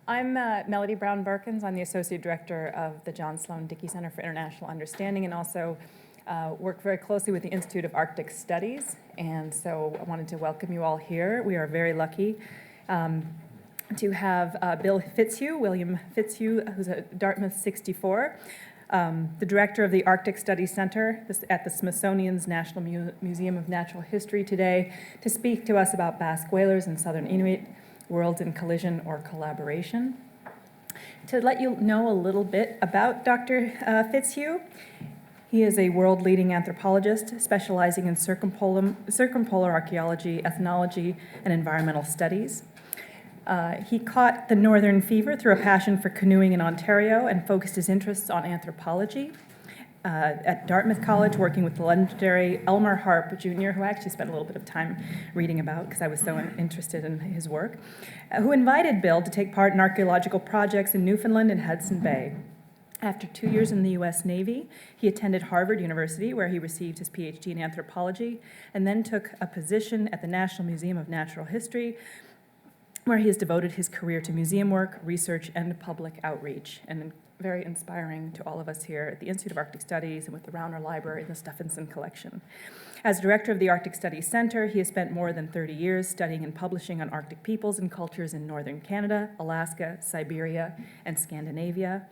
I'm Melody Brown-Berkins. I'm the Associate Director of the John Sloan Dickey Center for International Understanding, and also work very closely with the Institute of Arctic Studies. And so I wanted to welcome you all here. We are very lucky to have Bill Fitzhugh, William Fitzhugh, who's at Dartmouth 64, the director of the Arctic Studies Center at the Smithsonian's National Museum of Natural History today, to speak to us about Basque whalers and Southern Inuit, worlds in collision or collaboration. To let you know a little bit about Dr. Fitzhugh, he is a world-leading anthropologist specializing in circumpolar archaeology, ethnology, and environmental studies. He caught the northern fever through a passion for canoeing in Ontario and focused his interests on anthropology. At Dartmouth College, working with the legendary Elmer Harp Jr., who I actually spent a little bit of time reading about because I was so interested in his work, who invited Bill to take part in archaeological projects in Newfoundland and Hudson Bay. After 2 years in the U.S. Navy, he attended Harvard University, where he received his PhD in anthropology, and then took a position at the National Museum of Natural History, where he has devoted his career to museum work, research, and public outreach, and very inspiring to all of us here at the Institute of Arctic Studies and with the Rauner Library and the Stephenson Collection. As director of the Arctic Studies Center, he has spent more than 30 years studying and publishing on Arctic peoples and cultures in northern Canada, Alaska, Siberia, and Scandinavia.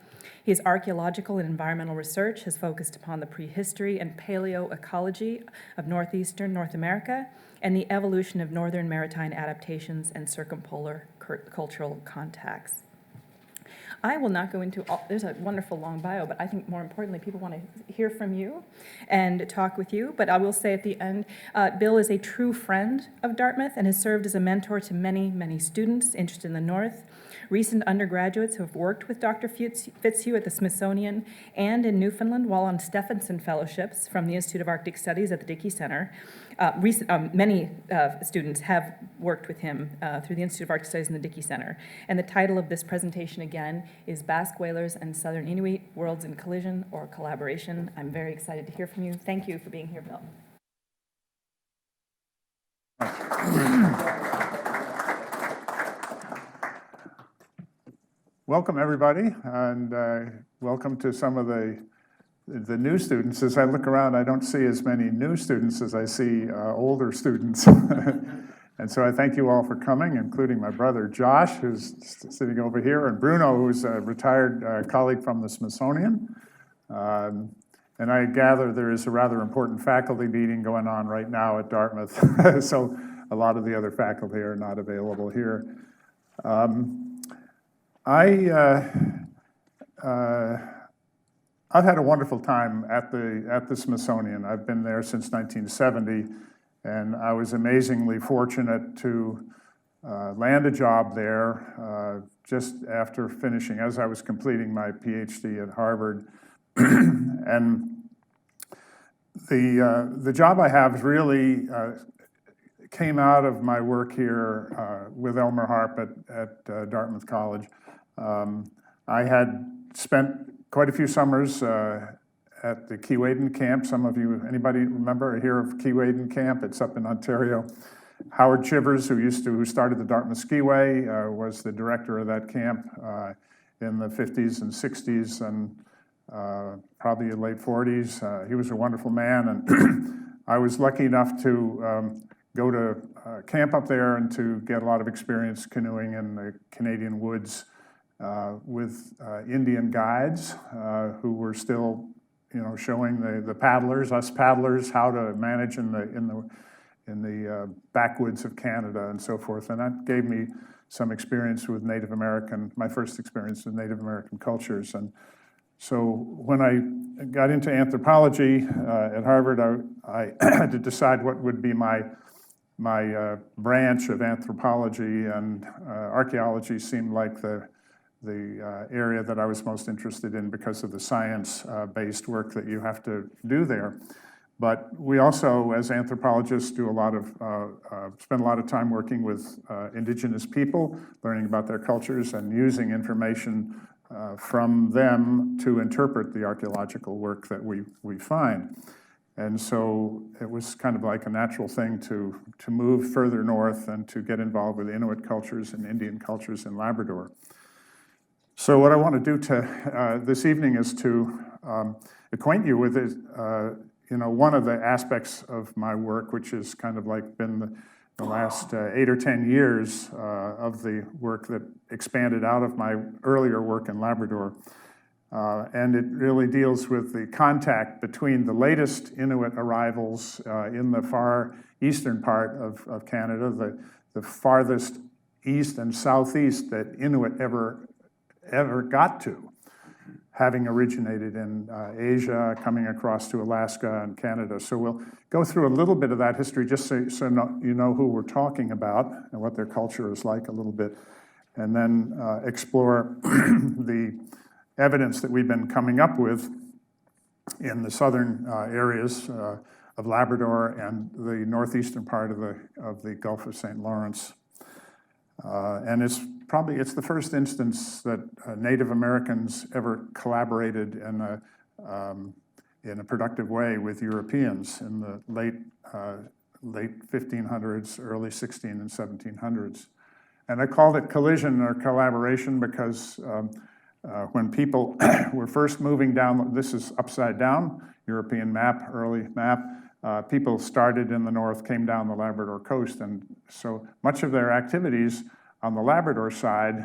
His archaeological and environmental research has focused upon the prehistory and paleoecology of northeastern North America and the evolution of northern maritime adaptations and circumpolar cultural contacts. I will not go into all, there's a wonderful long bio, but I think more importantly, people want to hear from you and talk with you. But I will say at the end, Bill is a true friend of Dartmouth and has served as a mentor to many, many students interested in the North. Recent undergraduates who have worked with Dr. Fitzhugh at the Smithsonian and in Newfoundland while on Stephenson Fellowships from the Institute of Arctic Studies at the Dickey Center. Many students have worked with him through the Institute of Arctic Studies and the Dickey Center. And the title of this presentation, again, is Basque Whalers and Southern Inuit, Worlds in Collision or Collaboration. I'm very excited to hear from you. Thank you for being here, Bill. Welcome, everybody, and welcome to some of the new students. As I look around, I don't see as many new students as I see older students. And so I thank you all for coming, including my brother Josh, who's sitting over here, and Bruno, who's a retired colleague from the Smithsonian. And I gather there is a rather important faculty meeting going on right now at Dartmouth, so a lot of the other faculty are not available here. I've had a wonderful time at the Smithsonian. I've been there since 1970, and I was amazingly fortunate to land a job there just after finishing, as I was completing my PhD at Harvard. And the job I have really came out of my work here with Elmer Harp at Dartmouth College. I had spent quite a few summers at the Keewaydin camp. Some of you, anybody remember or hear of Keewaydin camp? It's up in Ontario. Howard Chivers, who started the Dartmouth Skiway, was the director of that camp in the 50s and 60s and probably the late 40s. He was a wonderful man, and I was lucky enough to go to camp up there and to get a lot of experience canoeing in the Canadian woods with Indian guides who were still, showing the paddlers, us paddlers, how to manage in the backwoods of Canada and so forth. And that gave me some experience with Native American, my first experience with Native American cultures. And so when I got into anthropology at Harvard, I had to decide what would be my branch of anthropology, and archaeology seemed like the area that I was most interested in because of the science-based work that you have to do there. But we also, as anthropologists, spend a lot of time working with indigenous people, learning about their cultures and using information from them to interpret the archaeological work that we find. And so it was kind of like a natural thing to move further north and to get involved with Inuit cultures and Indian cultures in Labrador. So what I want to do this evening is to acquaint you with one of the aspects of my work, which has kind of like been the last 8 or 10 years of the work that expanded out of my earlier work in Labrador. And it really deals with the contact between the latest Inuit arrivals in the far eastern part of Canada, the farthest east and southeast that Inuit ever got to, having originated in Asia, coming across to Alaska and Canada. So we'll go through a little bit of that history just so you know who we're talking about and what their culture is like a little bit, and then explore the evidence that we've been coming up with in the southern areas of Labrador and the northeastern part of the Gulf of St. Lawrence. And it's the first instance that Native Americans ever collaborated in a productive way with Europeans in the late 1500s, early 16 and 1700s. And I called it collision or collaboration because when people were first moving down, this is upside down, European map, early map, people started in the north, came down the Labrador coast, and so much of their activities on the Labrador side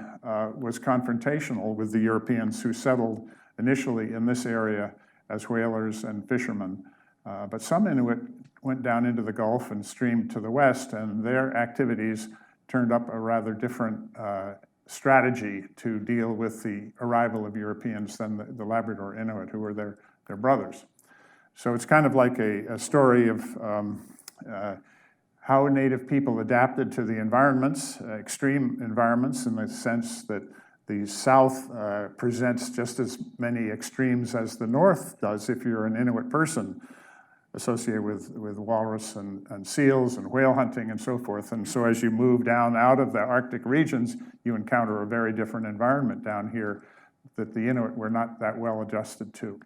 was confrontational with the Europeans who settled initially in this area as whalers and fishermen. But some Inuit went down into the Gulf and streamed to the west, and their activities turned up a rather different strategy to deal with the arrival of Europeans than the Labrador Inuit, who were their brothers. So it's kind of like a story of how Native people adapted to the environments, extreme environments, in the sense that the South presents just as many extremes as the North does if you're an Inuit person, associated with walrus and seals and whale hunting and so forth. And so as you move down out of the Arctic regions, you encounter a very different environment down here that the Inuit were not that well adjusted to.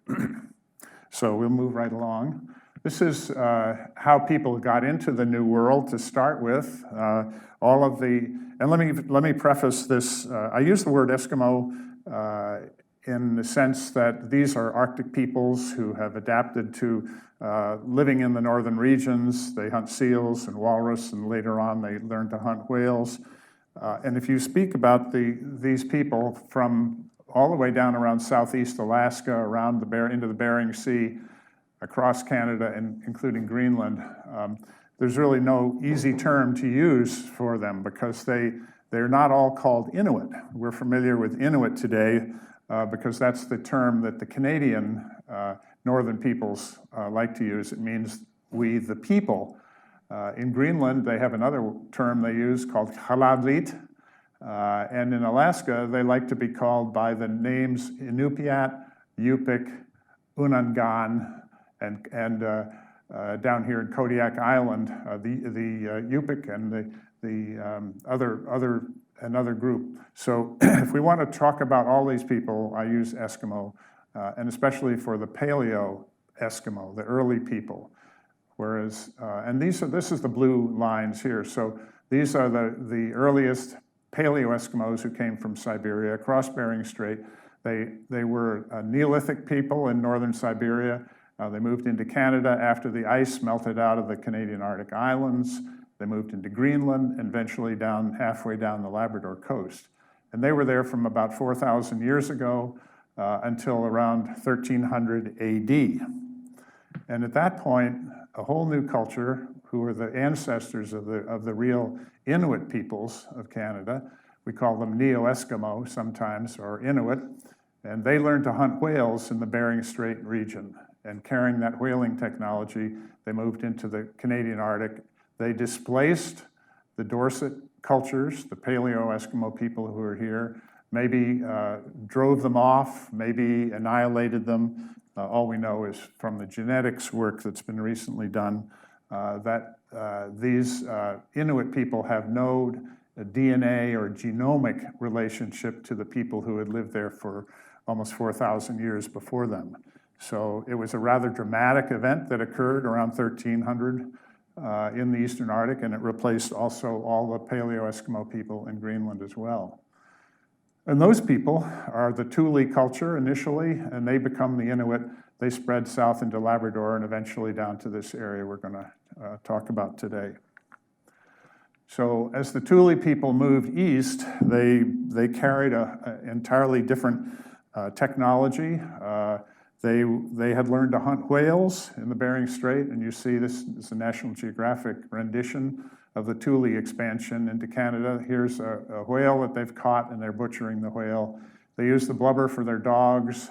So we'll move right along. This is how people got into the New World to start with. And let me preface this. I use the word Eskimo in the sense that these are Arctic peoples who have adapted to living in the northern regions. They hunt seals and walrus, and later on they learned to hunt whales. And if you speak about these people from all the way down around southeast Alaska, around into the Bering Sea, across Canada, and including Greenland, there's really no easy term to use for them because they're not all called Inuit. We're familiar with Inuit today because that's the term that the Canadian northern peoples like to use. It means we, the people. In Greenland, they have another term they use called Haladlit. And in Alaska, they like to be called by the names Inupiat, Yupik, Unangan, and down here in Kodiak Island, the Yupik and the another group. So if we want to talk about all these people, I use Eskimo, and especially for the Paleo Eskimo, the early people. Whereas, and this is the blue lines here. So these are the earliest Paleo Eskimos who came from Siberia across Bering Strait. They were Neolithic people in northern Siberia. They moved into Canada after the ice melted out of the Canadian Arctic islands. They moved into Greenland and eventually halfway down the Labrador coast. And they were there from about 4,000 years ago until around 1300 AD. And at that point, a whole new culture, who were the ancestors of the real Inuit peoples of Canada, we call them Neo-Eskimo sometimes, or Inuit, and they learned to hunt whales in the Bering Strait region. And carrying that whaling technology, they moved into the Canadian Arctic. They displaced the Dorset cultures, the Paleo-Eskimo people who are here, maybe drove them off, maybe annihilated them. All we know is from the genetics work that's been recently done that these Inuit people have no DNA or genomic relationship to the people who had lived there for almost 4,000 years before them. So it was a rather dramatic event that occurred around 1300 in the Eastern Arctic, and it replaced also all the Paleo-Eskimo people in Greenland as well. And those people are the Thule culture initially, and they become the Inuit. They spread south into Labrador and eventually down to this area we're going to talk about today. So as the Thule people moved east, they carried an entirely different technology. They had learned to hunt whales in the Bering Strait, and you see this is a National Geographic rendition of the Thule expansion into Canada. Here's a whale that they've caught, and they're butchering the whale. They use the blubber for their dogs.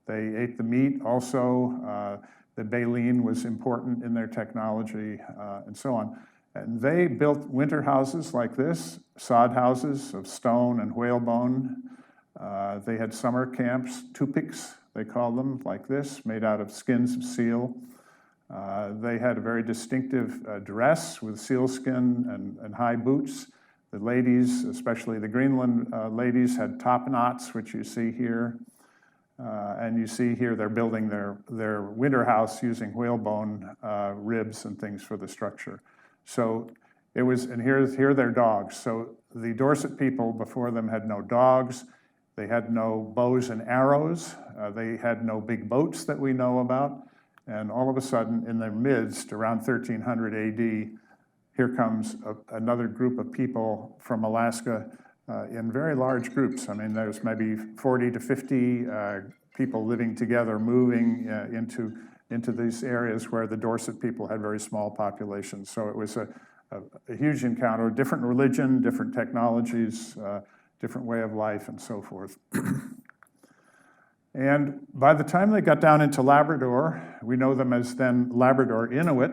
They ate the meat also. The baleen was important in their technology, and so on. And they built winter houses like this, sod houses of stone and whalebone. They had summer camps, tupiks, they called them, like this, made out of skins of seal. They had a very distinctive dress with sealskin and high boots. The ladies, especially the Greenland ladies, had top knots, which you see here. And you see here they're building their winter house using whalebone ribs and things for the structure. So it was, and here are their dogs. So the Dorset people before them had no dogs. They had no bows and arrows. They had no big boats that we know about. And all of a sudden, in their midst, around 1300 AD, here comes another group of people from Alaska in very large groups. I mean, there's maybe 40 to 50 people living together, moving into these areas where the Dorset people had very small populations. So it was a huge encounter, different religion, different technologies, different way of life, and so forth. And by the time they got down into Labrador, we know them as then Labrador Inuit.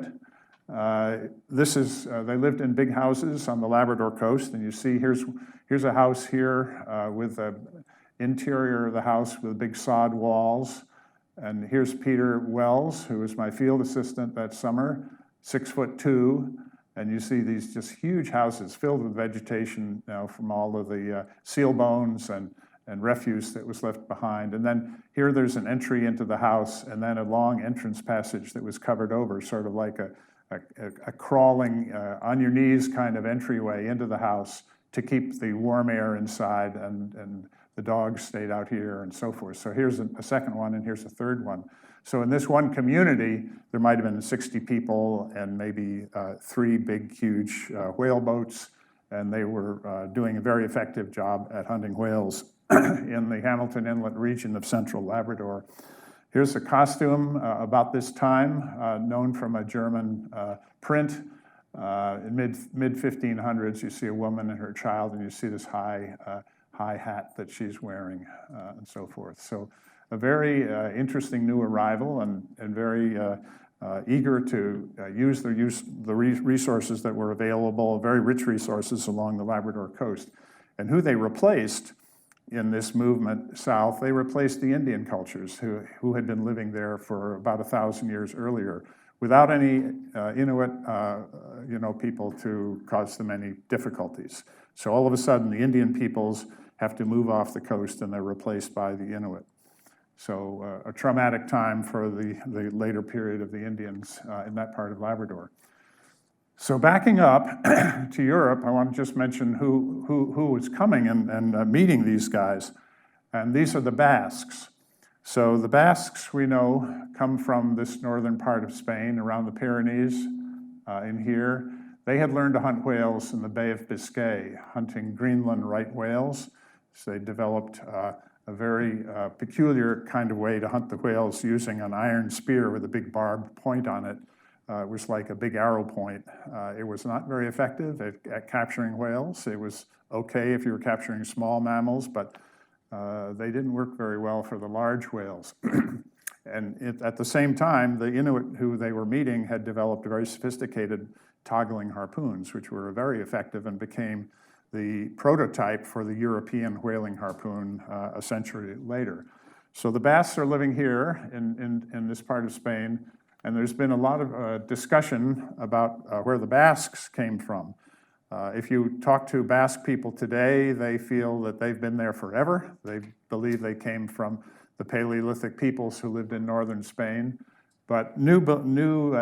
They lived in big houses on the Labrador coast, and you see here's a house here with the interior of the house with big sod walls. And here's Peter Wells, who was my field assistant that summer, 6'2", and you see these just huge houses filled with vegetation from all of the seal bones and refuse that was left behind. And then here there's an entry into the house, and then a long entrance passage that was covered over, sort of like a crawling, on your knees kind of entryway into the house to keep the warm air inside, and the dogs stayed out here and so forth. So here's a second one, and here's a third one. So in this one community, there might have been 60 people and maybe 3 big, huge whale boats, and they were doing a very effective job at hunting whales in the Hamilton Inlet region of central Labrador. Here's a costume about this time, known from a German print. In mid-1500s, you see a woman and her child, and you see this high hat that she's wearing, and so forth. So a very interesting new arrival, and very eager to use the resources that were available, very rich resources along the Labrador coast. And who they replaced in this movement south, they replaced the Indian cultures who had been living there for about 1,000 years earlier, without any Inuit people to cause them any difficulties. So all of a sudden, the Indian peoples have to move off the coast, and they're replaced by the Inuit. So a traumatic time for the later period of the Indians in that part of Labrador. So backing up to Europe, I want to just mention who was coming and meeting these guys. And these are the Basques. So the Basques, we know, come from this northern part of Spain, around the Pyrenees in here. They had learned to hunt whales in the Bay of Biscay, hunting Greenland right whales. So they developed a very peculiar kind of way to hunt the whales using an iron spear with a big barbed point on it. It was like a big arrow point. It was not very effective at capturing whales. It was okay if you were capturing small mammals, but they didn't work very well for the large whales. And at the same time, the Inuit who they were meeting had developed very sophisticated toggling harpoons, which were very effective and became the prototype for the European whaling harpoon a century later. So the Basques are living here in this part of Spain, and there's been a lot of discussion about where the Basques came from. If you talk to Basque people today, they feel that they've been there forever. They believe they came from the Paleolithic peoples who lived in northern Spain. But new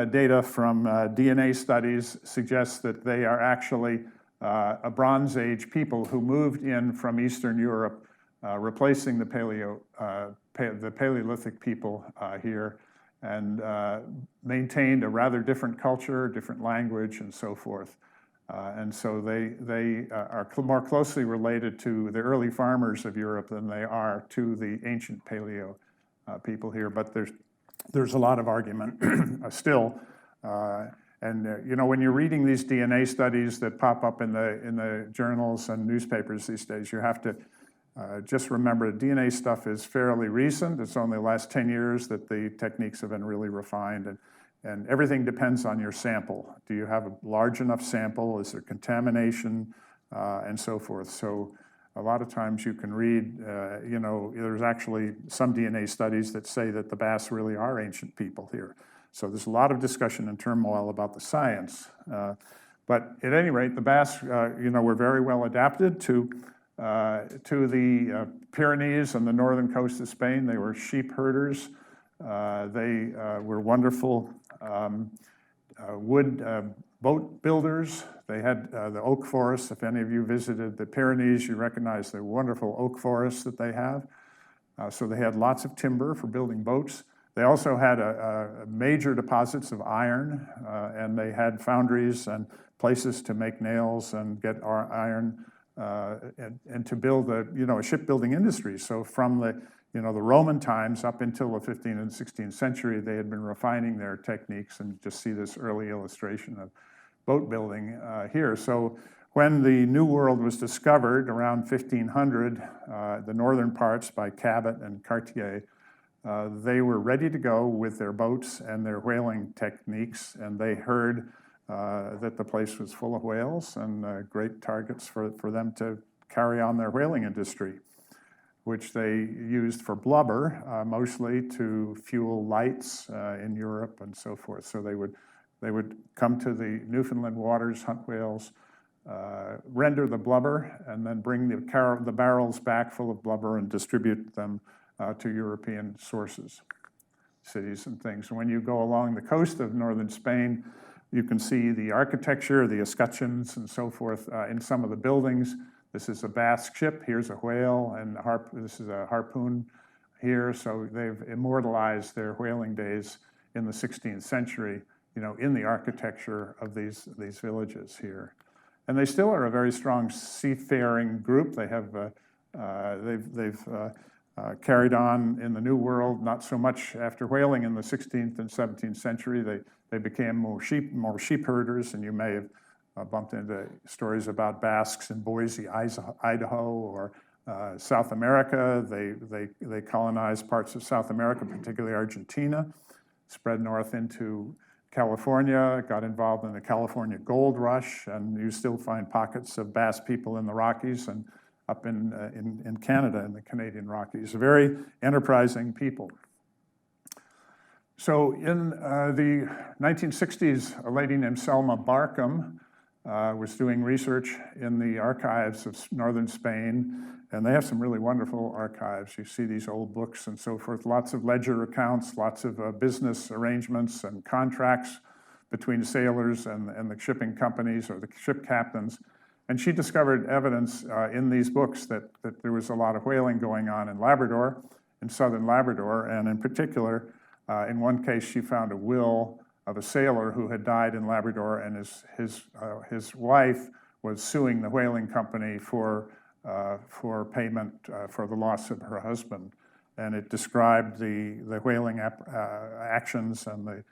data from DNA studies suggests that they are actually a Bronze Age people who moved in from Eastern Europe, replacing the Paleolithic people here, and maintained a rather different culture, different language, and so forth. And so they are more closely related to the early farmers of Europe than they are to the ancient Paleo people here. But there's a lot of argument still. You know, when you're reading these DNA studies that pop up in the journals and newspapers these days, you have to just remember DNA stuff is fairly recent. It's only the last 10 years that the techniques have been really refined. And everything depends on your sample. Do you have a large enough sample? Is there contamination? And so forth. So a lot of times you can read, you know, there's actually some DNA studies that say that the Basques really are ancient people here. So there's a lot of discussion and turmoil about the science. But at any rate, the Basques, you know, were very well adapted to the Pyrenees and the northern coast of Spain. They were sheep herders. They were wonderful wood boat builders. They had the oak forests. If any of you visited the Pyrenees, you recognize the wonderful oak forests that they have. So they had lots of timber for building boats. They also had major deposits of iron, and they had foundries and places to make nails and get iron and to build a shipbuilding industry. So from the Roman times up until the 15th and 16th century, they had been refining their techniques, and just see this early illustration of boat building here. So when the New World was discovered around 1500, the northern parts by Cabot and Cartier, they were ready to go with their boats and their whaling techniques, and they heard that the place was full of whales and great targets for them to carry on their whaling industry, which they used for blubber, mostly to fuel lights in Europe and so forth. So they would come to the Newfoundland waters, hunt whales, render the blubber, and then bring the barrels back full of blubber and distribute them to European sources, cities and things. And when you go along the coast of northern Spain, you can see the architecture, the escutcheons and so forth in some of the buildings. This is a Basque ship, here's a whale, and this is a harpoon here. So they've immortalized their whaling days in the 16th century, in the architecture of these villages here. And they still are a very strong seafaring group. They have, they've carried on in the New World, not so much after whaling in the 16th and 17th century. They became more sheep herders, and you may have bumped into stories about Basques in Boise, Idaho, or South America. They colonized parts of South America, particularly Argentina, spread north into California, got involved in the California gold rush, and you still find pockets of Basque people in the Rockies and up in Canada, in the Canadian Rockies. Very enterprising people. So in the 1960s, a lady named Selma Barkham was doing research in the archives of northern Spain, and they have some really wonderful archives. You see these old books and so forth, lots of ledger accounts, lots of business arrangements and contracts between sailors and the shipping companies or the ship captains. And she discovered evidence in these books that there was a lot of whaling going on in Labrador, in southern Labrador, and in particular, in one case, she found a will of a sailor who had died in Labrador, and his wife was suing the whaling company for payment for the loss of her husband. And it described the whaling actions and the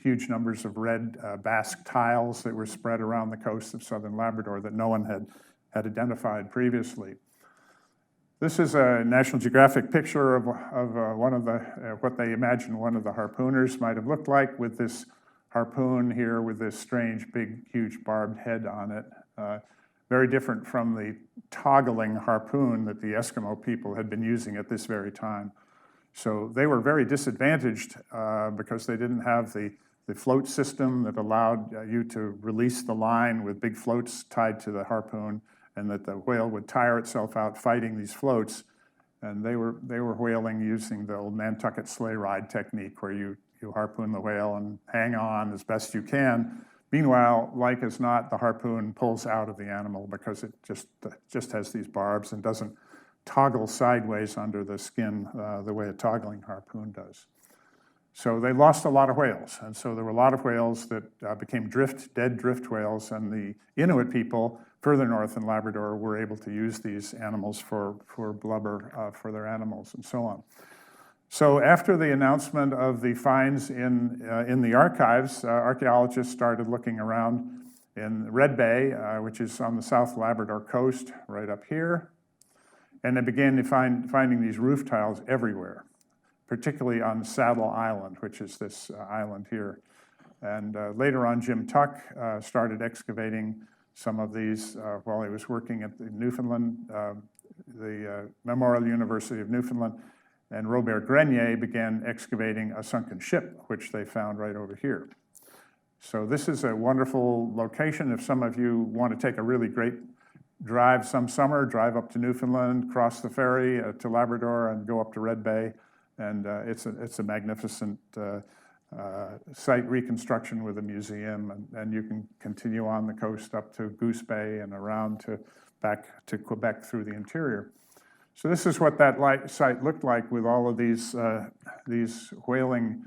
huge numbers of red Basque tiles that were spread around the coast of southern Labrador that no one had identified previously. This is a National Geographic picture of one of the, what they imagine one of the harpooners might have looked like, with this harpoon here with this strange, big, huge barbed head on it. Very different from the toggling harpoon that the Eskimo people had been using at this very time. So they were very disadvantaged because they didn't have the float system that allowed you to release the line with big floats tied to the harpoon, and that the whale would tire itself out fighting these floats. And they were whaling using the old Nantucket sleigh ride technique, where you harpoon the whale and hang on as best you can, Meanwhile, like as not, the harpoon pulls out of the animal because it just has these barbs and doesn't toggle sideways under the skin the way a toggling harpoon does. So they lost a lot of whales, and so there were a lot of whales that became dead drift whales, and the Inuit people further north in Labrador were able to use these animals for blubber for their animals and so on. So after the announcement of the finds in the archives, archaeologists started looking around in Red Bay, which is on the South Labrador coast, right up here, and they began finding these roof tiles everywhere, particularly on Saddle Island, which is this island here. And later on, Jim Tuck started excavating some of these while he was working at the Newfoundland, the Memorial University of Newfoundland. And Robert Grenier began excavating a sunken ship, which they found right over here. So this is a wonderful location. If some of you want to take a really great drive some summer, drive up to Newfoundland, cross the ferry to Labrador, and go up to Red Bay. And it's a magnificent site reconstruction with a museum. And you can continue on the coast up to Goose Bay and around back to Quebec through the interior. So this is what that site looked like with all of these whaling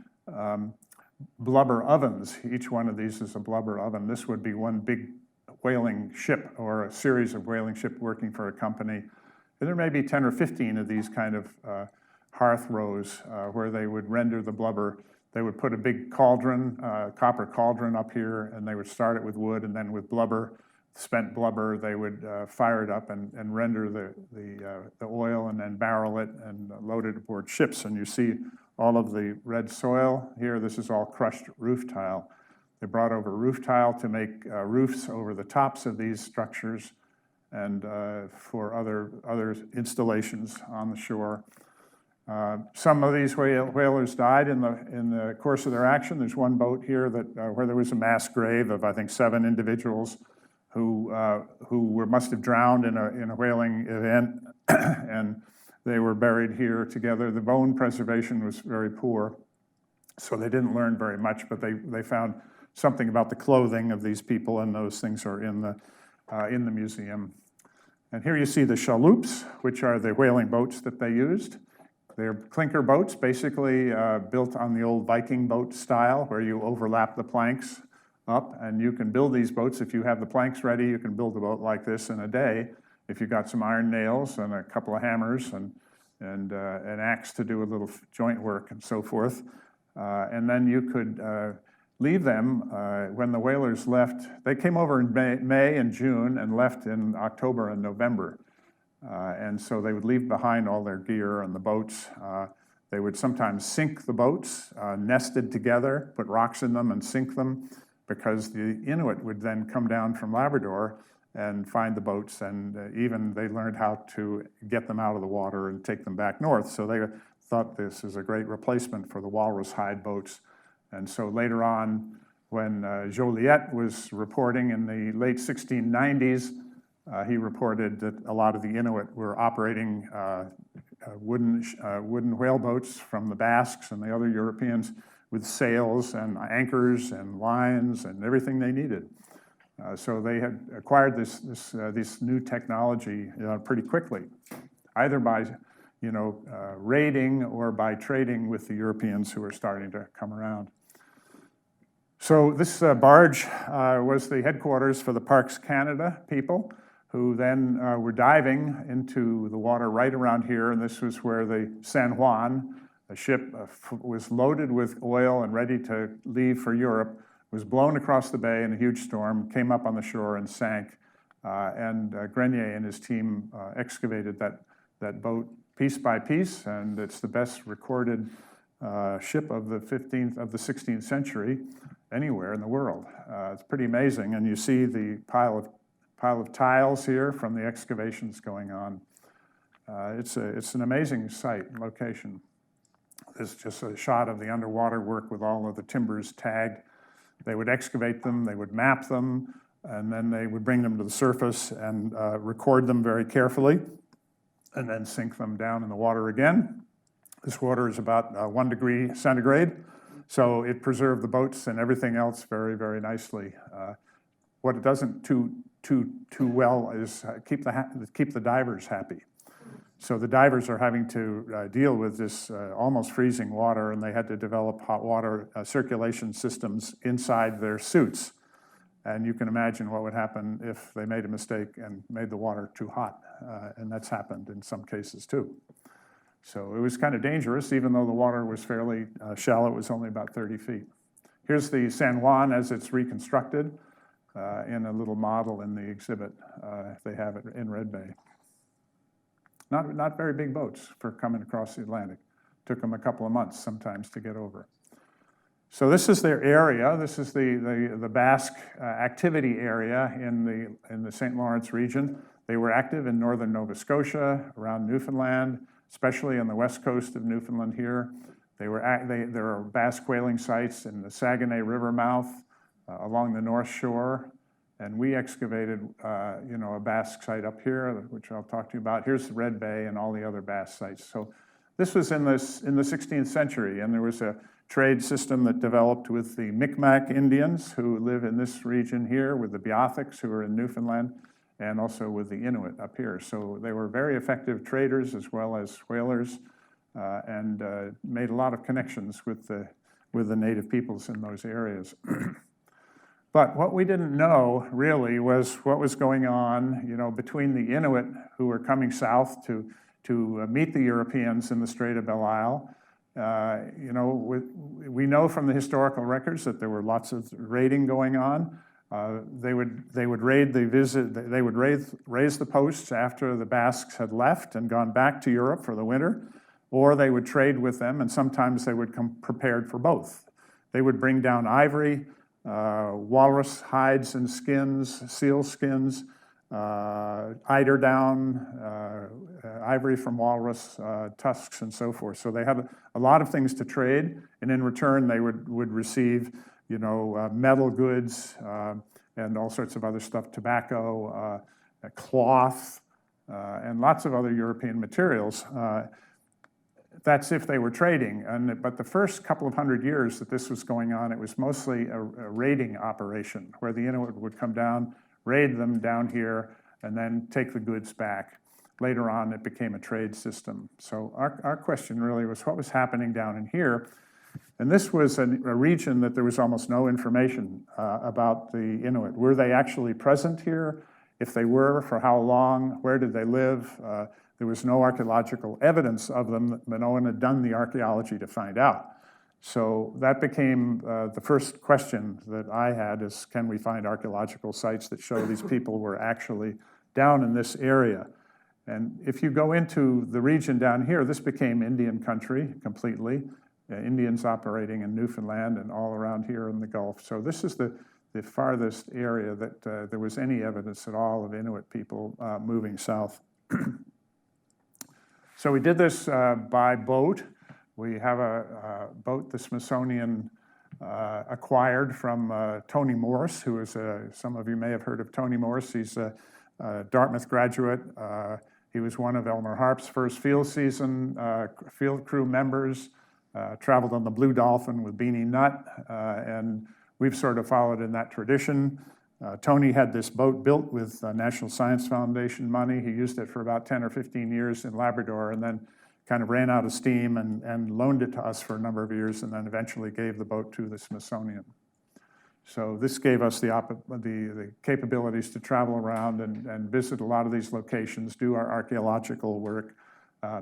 blubber ovens. Each one of these is a blubber oven. This would be one big whaling ship or a series of whaling ships working for a company. And there may be 10 or 15 of these kind of hearth rows where they would render the blubber. They would put a big cauldron, copper cauldron up here, and they would start it with wood, and then with blubber, spent blubber, they would fire it up and render the oil and then barrel it and load it aboard ships. And you see all of the red soil here. This is all crushed roof tile. They brought over roof tile to make roofs over the tops of these structures and for other installations on the shore. Some of these whalers died in the course of their action. There's one boat here where there was a mass grave of, I think, 7 individuals who must have drowned in a whaling event, and they were buried here together. The bone preservation was very poor, so they didn't learn very much, but they found something about the clothing of these people, and those things are in the museum. And here you see the Shellloops, which are the whaling boats that they used. They're clinker boats, basically built on the old Viking boat style, where you overlap the planks up, and you can build these boats. If you have the planks ready, you can build a boat like this in a day. If you've got some iron nails and a couple of hammers and an axe to do a little joint work and so forth. And then you could leave them when the whalers left. They came over in May and June and left in October and November. And so they would leave behind all their gear and the boats. They would sometimes sink the boats, nested together, put rocks in them and sink them, because the Inuit would then come down from Labrador and find the boats, and even they learned how to get them out of the water and take them back north. So they thought this is a great replacement for the walrus hide boats. And so later on, when Joliet was reporting in the late 1690s, he reported that a lot of the Inuit were operating wooden whale boats from the Basques and the other Europeans with sails and anchors and lines and everything they needed. So they had acquired this new technology pretty quickly, either by raiding or by trading with the Europeans who were starting to come around. So this barge was the headquarters for the Parks Canada people, who then were diving into the water right around here, and this was where the San Juan, a ship was loaded with oil and ready to leave for Europe, was blown across the bay in a huge storm, came up on the shore and sank. And Grenier and his team excavated that boat piece by piece, and it's the best recorded ship of the 16th century anywhere in the world. It's pretty amazing, and you see the pile of tiles here from the excavations going on. It's an amazing site and location. There's just a shot of the underwater work with all of the timbers tagged. They would excavate them, they would map them, and then they would bring them to the surface and record them very carefully, and then sink them down in the water again. This water is about 1 degree centigrade, So it preserved the boats and everything else very, very nicely. What it doesn't too well is keep the divers happy. So the divers are having to deal with this almost freezing water, and they had to develop hot water circulation systems inside their suits. And you can imagine what would happen if they made a mistake and made the water too hot. And that's happened in some cases too. So it was kind of dangerous, even though the water was fairly shallow. It was only about 30 feet. Here's the San Juan as it's reconstructed in a little model in the exhibit. They have it in Red Bay. Not very big boats for coming across the Atlantic. Took them a couple of months sometimes to get over. So this is their area. This is the Basque activity area in the St. Lawrence region. They were active in northern Nova Scotia, around Newfoundland, especially on the west coast of Newfoundland here. There are Basque whaling sites in the Saguenay River mouth, along the North Shore. And we excavated, a Basque site up here, which I'll talk to you about. Here's the Red Bay and all the other Basque sites. So this was in the 16th century, and there was a trade system that developed with the Micmac Indians who live in this region here, with the Beothics who are in Newfoundland, and also with the Inuit up here. So they were very effective traders as well as whalers, and made a lot of connections with the native peoples in those areas. But what we didn't know, really, was what was going on, between the Inuit who were coming south to meet the Europeans in the Strait of Belle Isle. We know from the historical records that there were lots of raiding going on. They would raid they would raise the posts after the Basques had left and gone back to Europe for the winter, or they would trade with them, and sometimes they would come prepared for both. They would bring down ivory, walrus hides and skins, seal skins, eider down, ivory from walrus tusks, and so forth. So they had a lot of things to trade, and in return they would receive, metal goods and all sorts of other stuff, tobacco, cloth, and lots of other European materials. That's if they were trading. But the first couple of hundred years that this was going on, it was mostly a raiding operation where the Inuit would come down, raid them down here, and then take the goods back. Later on, it became a trade system. So our question really was what was happening down in here. And this was a region that there was almost no information about the Inuit. Were they actually present here? If they were, for how long? Where did they live? There was no archaeological evidence of them, but no one had done the archaeology to find out. So that became the first question that I had is, can we find archaeological sites that show these people were actually down in this area? And if you go into the region down here, this became Indian country completely. Indians operating in Newfoundland and all around here in the Gulf. So this is the farthest area that there was any evidence at all of Inuit people moving south. So we did this by boat. We have a boat the Smithsonian acquired from Tony Morse, who is some of you may have heard of Tony Morse. He's a Dartmouth graduate. He was one of Elmer Harp's first field season field crew members, traveled on the Blue Dolphin with Beanie Nut, and we've sort of followed in that tradition. Tony had this boat built with National Science Foundation money. He used it for about 10 or 15 years in Labrador and then kind of ran out of steam and loaned it to us for a number of years and then eventually gave the boat to the Smithsonian. So this gave us the capabilities to travel around and visit a lot of these locations, do our archaeological work,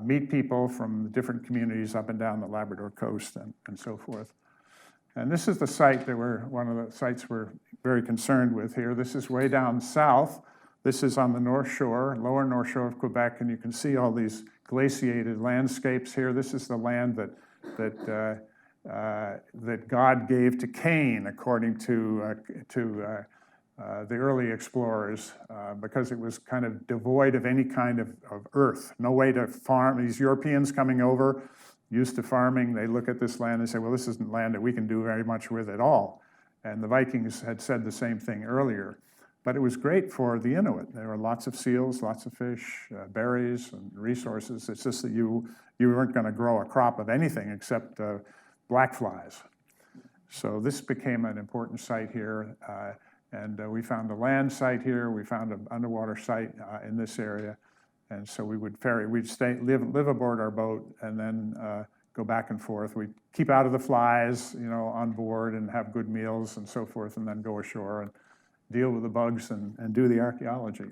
meet people from the different communities up and down the Labrador coast and so forth. And this is the site that one of the sites we're very concerned with here. This is way down south. This is on the North Shore, lower North Shore of Quebec, and you can see all these glaciated landscapes here. This is the land that God gave to Cain, according to the early explorers, because it was kind of devoid of any kind of earth, no way to farm. These Europeans coming over, used to farming, they look at this land and say, well, this isn't land that we can do very much with at all. And the Vikings had said the same thing earlier. But it was great for the Inuit. There were lots of seals, lots of fish, berries, and resources. It's just that you weren't going to grow a crop of anything except black flies. So this became an important site here, and we found a land site here, we found an underwater site in this area, and so we'd live aboard our boat, and then go back and forth. We'd keep out of the flies, on board, and have good meals and so forth, and then go ashore and deal with the bugs and do the archaeology.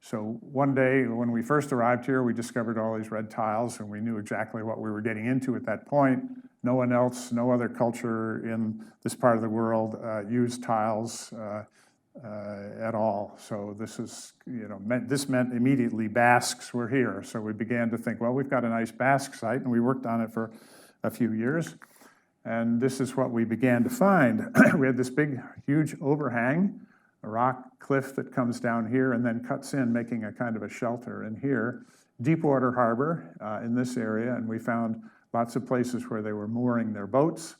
So one day when we first arrived here, we discovered all these red tiles, and we knew exactly what we were getting into at that point. No one else, no other culture in this part of the world used tiles at all. So this is, this meant immediately Basques were here. So we began to think, well, we've got a nice Basque site, and we worked on it for a few years. And this is what we began to find. We had this big, huge overhang, a rock cliff that comes down here and then cuts in, making a kind of a shelter in here. Deepwater harbor in this area, and we found lots of places where they were mooring their boats.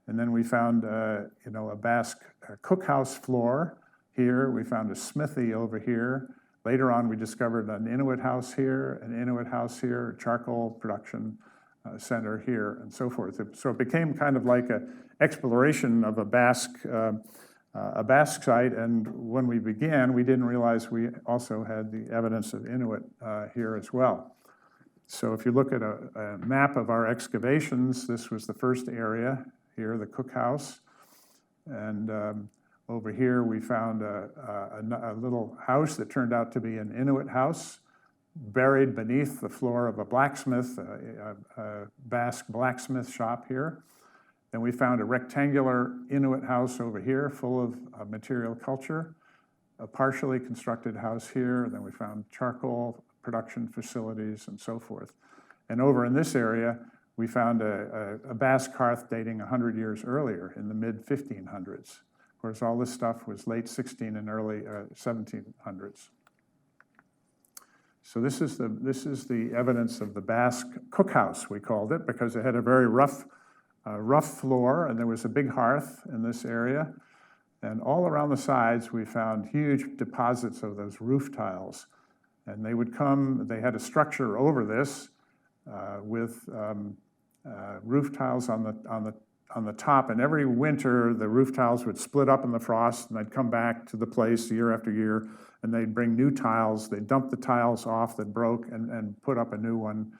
And then we found, a Basque cookhouse floor here. We found a smithy over here. Later on, we discovered an Inuit house here, a charcoal production center here, and so forth. So it became kind of like an exploration of a Basque site, and when we began, we didn't realize we also had the evidence of Inuit here as well. So if you look at a map of our excavations, this was the first area here, the cookhouse, and over here we found a little house that turned out to be an Inuit house, buried beneath the floor of a blacksmith, a Basque blacksmith shop here. Then we found a rectangular Inuit house over here full of material culture, a partially constructed house here. Then we found charcoal production facilities and so forth. And over in this area, we found a Basque hearth dating 100 years earlier in the mid-1500s. Of course, all this stuff was late 16 and early 1700s. So this is the evidence of the Basque cookhouse, we called it, because it had a very rough floor, and there was a big hearth in this area. And all around the sides, we found huge deposits of those roof tiles. And they had a structure over this with roof tiles on the top. And every winter, the roof tiles would split up in the frost, and they'd come back to the place year after year, and they'd bring new tiles. They'd dump the tiles off that broke and put up a new one,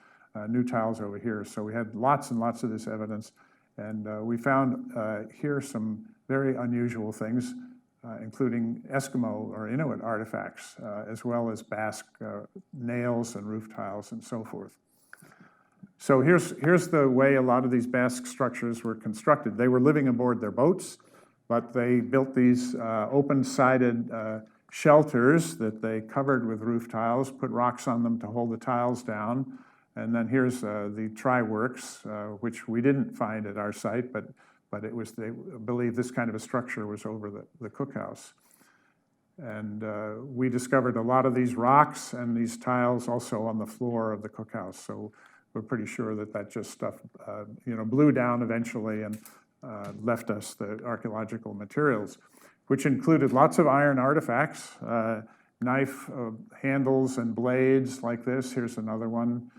new tiles over here. So we had lots and lots of this evidence. And we found here some very unusual things, including Eskimo or Inuit artifacts, as well as Basque nails and roof tiles and so forth. So here's the way a lot of these Basque structures were constructed. They were living aboard their boats, but they built these open-sided shelters that they covered with roof tiles, put rocks on them to hold the tiles down. And then here's the try-works, which we didn't find at our site, but they believe this kind of a structure was over the cookhouse. And we discovered a lot of these rocks and these tiles also on the floor of the cookhouse. So we're pretty sure that just stuff, blew down eventually and left us the archaeological materials, which included lots of iron artifacts, knife handles and blades like this. Here's another one.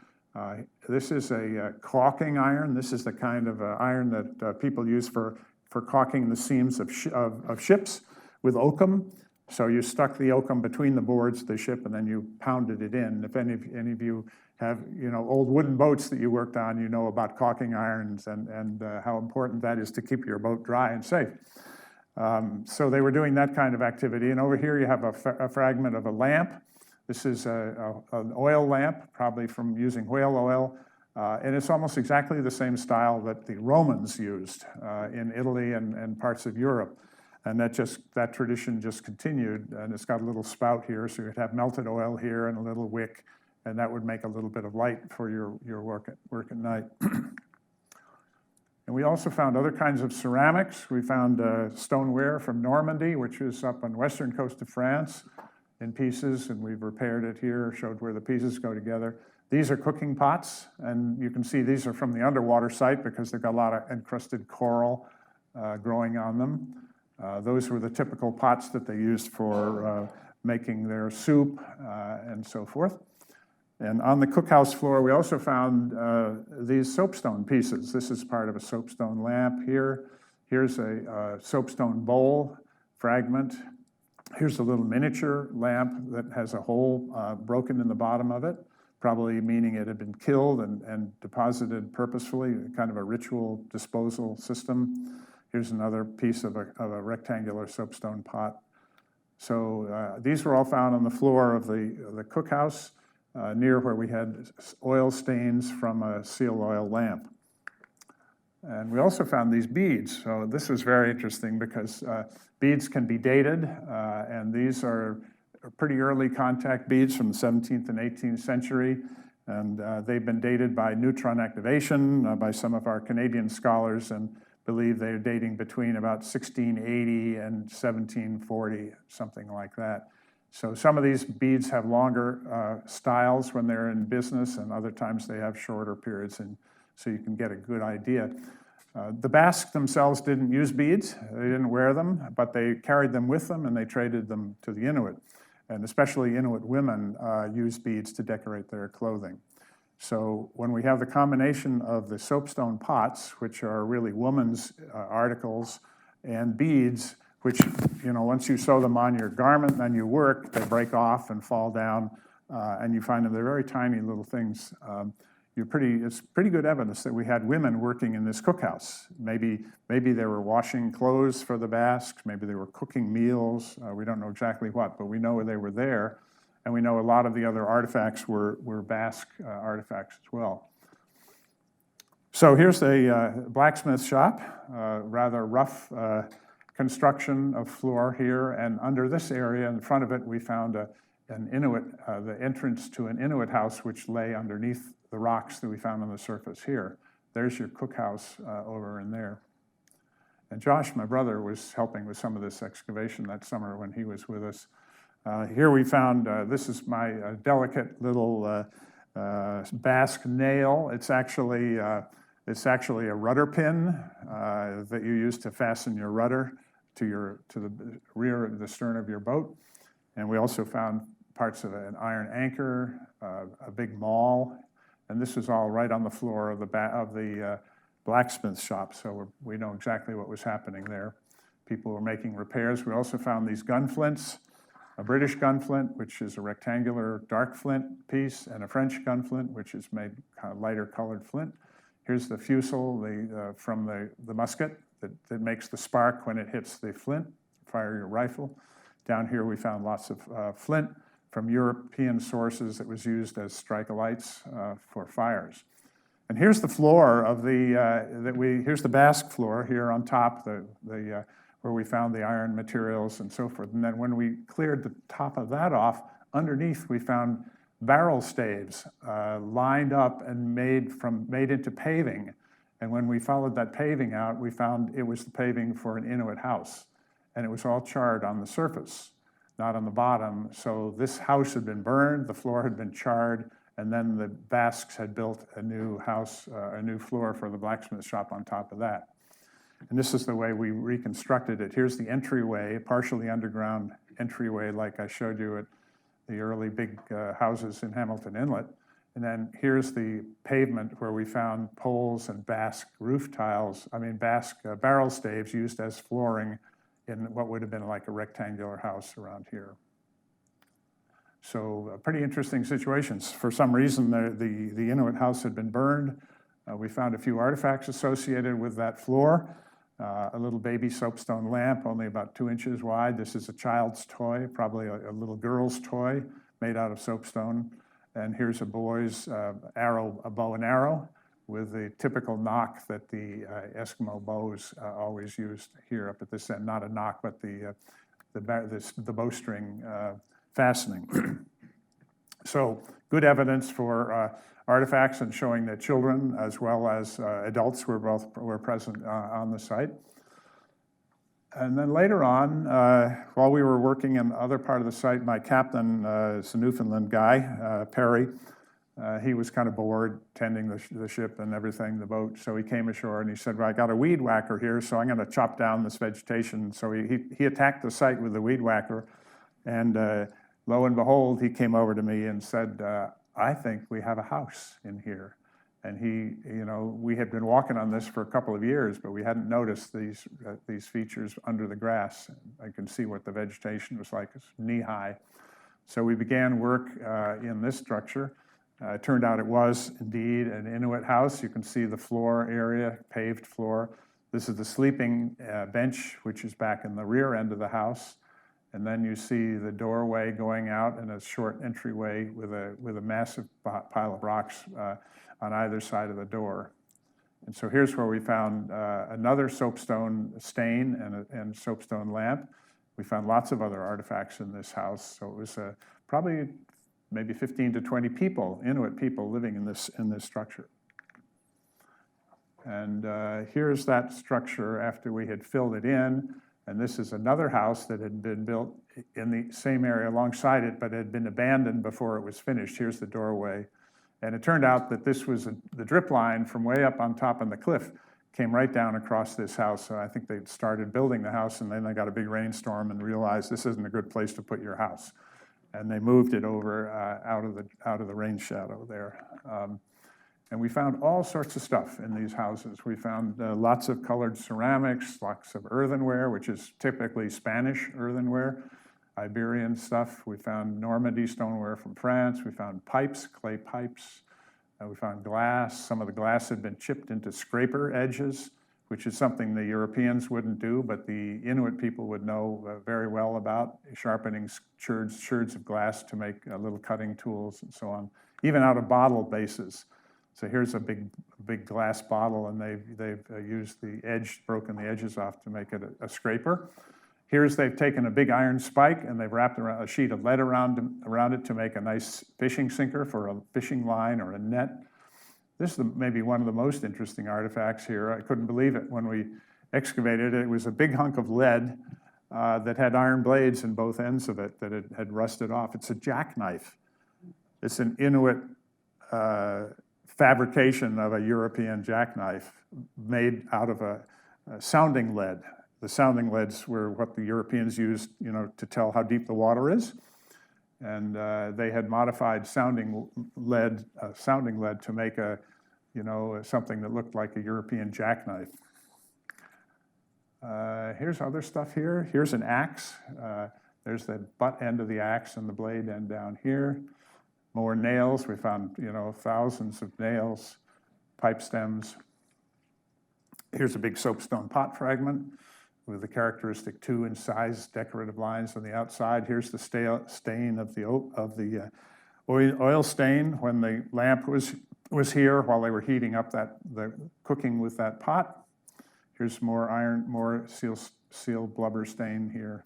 This is a caulking iron. This is the kind of iron that people use for caulking the seams of ships with oakum. So you stuck the oakum between the boards of the ship, and then you pounded it in. If any of you have old wooden boats that you worked on, you know about caulking irons and how important that is to keep your boat dry and safe. So they were doing that kind of activity. And over here you have a fragment of a lamp. This is an oil lamp, probably from using whale oil. And it's almost exactly the same style that the Romans used in Italy and parts of Europe. And that tradition just continued. And it's got a little spout here, so you'd have melted oil here and a little wick, and that would make a little bit of light for your work at night. And we also found other kinds of ceramics. We found stoneware from Normandy, which is up on the western coast of France, in pieces, and we've repaired it here, showed where the pieces go together. These are cooking pots, and you can see these are from the underwater site because they've got a lot of encrusted coral growing on them. Those were the typical pots that they used for making their soup and so forth. And on the cookhouse floor, we also found these soapstone pieces. This is part of a soapstone lamp here. Here's a soapstone bowl fragment. Here's a little miniature lamp that has a hole broken in the bottom of it, probably meaning it had been killed and deposited purposefully, kind of a ritual disposal system. Here's another piece of a rectangular soapstone pot. So these were all found on the floor of the cookhouse near where we had oil stains from a seal oil lamp. And we also found these beads. So this was very interesting because beads can be dated, and these are pretty early contact beads from the 17th and 18th century. And they've been dated by neutron activation by some of our Canadian scholars, and believe they're dating between about 1680 and 1740, something like that. So some of these beads have longer styles when they're in business, and other times they have shorter periods, and so you can get a good idea. The Basques themselves didn't use beads. They didn't wear them, but they carried them with them, and they traded them to the Inuit. And especially Inuit women use beads to decorate their clothing. So when we have the combination of the soapstone pots, which are really women's articles, and beads, which, you know, once you sew them on your garment and you work, they break off and fall down, and you find them, they're very tiny little things. It's pretty good evidence that we had women working in this cookhouse. Maybe they were washing clothes for the Basques, maybe they were cooking meals, we don't know exactly what, but we know they were there. And we know a lot of the other artifacts were Basque artifacts as well. So here's a blacksmith shop, rather rough construction of floor here. And under this area, in front of it, we found an Inuit, the entrance to an Inuit house, which lay underneath the rocks that we found on the surface here. There's your cookhouse over in there. And Josh, my brother, was helping with some of this excavation that summer when he was with us. Here we found, this is my delicate little Basque nail. It's actually a rudder pin that you use to fasten your rudder to the rear of the stern of your boat. And we also found parts of an iron anchor, a big maul, and this was all right on the floor of the blacksmith shop. So we know exactly what was happening there. People were making repairs. We also found these gun flints. A British gun flint, which is a rectangular dark flint piece, and a French gun flint, which is made kind of lighter colored flint. Here's the fusel from the musket that makes the spark when it hits the flint, fire your rifle. Down here we found lots of flint from European sources that was used as strike-a-lights for fires. And here's the floor of here's the Basque floor here on top, where we found the iron materials and so forth. And then when we cleared the top of that off, underneath we found barrel staves lined up and made into paving. And when we followed that paving out, we found it was the paving for an Inuit house. And it was all charred on the surface, not on the bottom. So this house had been burned, the floor had been charred, and then the Basques had built a new house, a new floor for the blacksmith shop on top of that. And this is the way we reconstructed it. Here's the entryway, partially underground entryway like I showed you at the early big houses in Hamilton Inlet. And then here's the pavement where we found poles and Basque Basque barrel staves used as flooring in what would have been like a rectangular house around here. So pretty interesting situations. For some reason, the Inuit house had been burned. We found a few artifacts associated with that floor. A little baby soapstone lamp, only about 2 inches wide. This is a child's toy, probably a little girl's toy made out of soapstone. And here's a boy's a bow and arrow with the typical knock that the Eskimo bows always used here up at this end. Not a knock, but the bowstring fastening. So good evidence for artifacts and showing that children as well as adults were present on the site. And then later on, while we were working in the other part of the site, my captain is a Newfoundland guy, Perry. He was kind of bored tending the ship and everything, the boat, so he came ashore and he said, well, I got a weed whacker here, so I'm gonna chop down this vegetation. So he attacked the site with the weed whacker, and lo and behold, he came over to me and said, I think we have a house in here. And we had been walking on this for a couple of years, but we hadn't noticed these features under the grass. I can see what the vegetation was like. It's knee-high. So we began work in this structure. It turned out it was indeed an Inuit house. You can see the floor area, paved floor. This is the sleeping bench, which is back in the rear end of the house. And then you see the doorway going out and a short entryway with a massive pile of rocks on either side of the door. And so here's where we found another soapstone stain and soapstone lamp. We found lots of other artifacts in this house. So it was probably maybe 15 to 20 people, Inuit people, living in this structure. And here's that structure after we had filled it in. And this is another house that had been built in the same area alongside it, but had been abandoned before it was finished. Here's the doorway. And it turned out that this was the drip line from way up on top of the cliff came right down across this house. So I think they started building the house, and then they got a big rainstorm and realized this isn't a good place to put your house. And they moved it over out of the rain shadow there. And we found all sorts of stuff in these houses. We found lots of colored ceramics, lots of earthenware, which is typically Spanish earthenware, Iberian stuff. We found Normandy stoneware from France. We found pipes, clay pipes. We found glass. Some of the glass had been chipped into scraper edges, which is something the Europeans wouldn't do, but the Inuit people would know very well about, sharpening sherds of glass to make little cutting tools and so on, even out of bottle bases. So here's a big glass bottle, and they've used the edge, broken the edges off to make it a scraper. Here's they've taken a big iron spike and they've wrapped around a sheet of lead around it to make a nice fishing sinker for a fishing line or a net. This is maybe one of the most interesting artifacts here. I couldn't believe it when we excavated it. It was a big hunk of lead that had iron blades in both ends of it that it had rusted off. It's a jackknife. It's an Inuit fabrication of a European jackknife made out of a sounding lead. The sounding leads were what the Europeans used, to tell how deep the water is. And they had modified sounding lead to make something that looked like a European jackknife. Here's other stuff here. Here's an axe. There's the butt end of the axe and the blade end down here. More nails. We found, thousands of nails, pipe stems. Here's a big soapstone pot fragment with the characteristic 2 in size decorative lines on the outside. Here's the stain of the oil stain when the lamp was here while they were heating up the cooking with that pot. Here's more seal blubber stain here.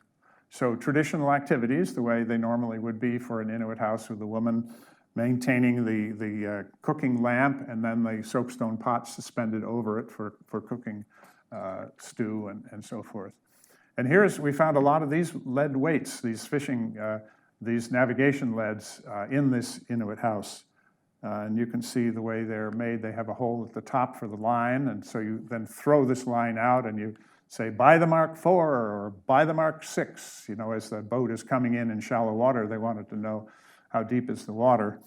So traditional activities, the way they normally would be for an Inuit house, with the woman maintaining the cooking lamp and then the soapstone pot suspended over it for cooking stew and so forth. And we found a lot of these lead weights, these navigation leads in this Inuit house. And you can see the way they're made. They have a hole at the top for the line, and so you then throw this line out and you say, by the Mark IV or by the Mark VI. As the boat is coming in shallow water, they wanted to know how deep is the water.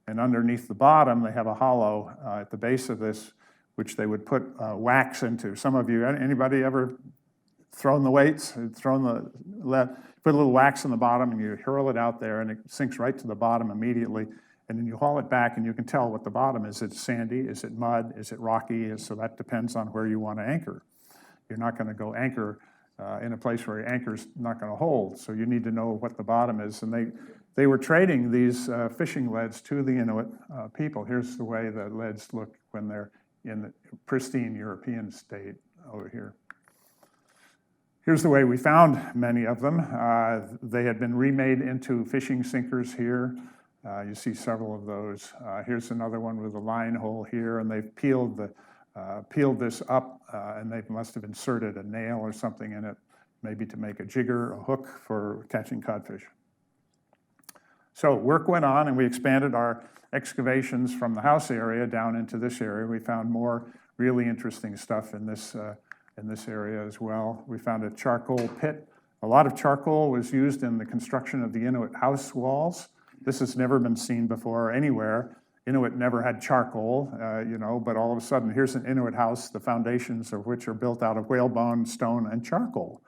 And underneath the bottom, they have a hollow at the base of this, which they would put wax into. Some of you, anybody ever thrown the weights, put a little wax in the bottom and you hurl it out there and it sinks right to the bottom immediately. And then you haul it back and you can tell what the bottom is. Is it sandy? Is it mud? Is it rocky? So that depends on where you want to anchor. You're not going to go anchor in a place where your anchor's not going to hold. So you need to know what the bottom is. And they were trading these fishing leads to the Inuit people. Here's the way the leads look when they're in the pristine European state over here. Here's the way we found many of them. They had been remade into fishing sinkers here. You see several of those. Here's another one with a line hole here, and they've peeled this up, and they must have inserted a nail or something in it, maybe to make a jigger, a hook for catching codfish. So work went on, and we expanded our excavations from the house area down into this area. We found more really interesting stuff in this area as well. We found a charcoal pit. A lot of charcoal was used in the construction of the Inuit house walls. This has never been seen before anywhere Inuit never had charcoal, but all of a sudden, here's an Inuit house, the foundations of which are built out of whale bone, stone, and charcoal.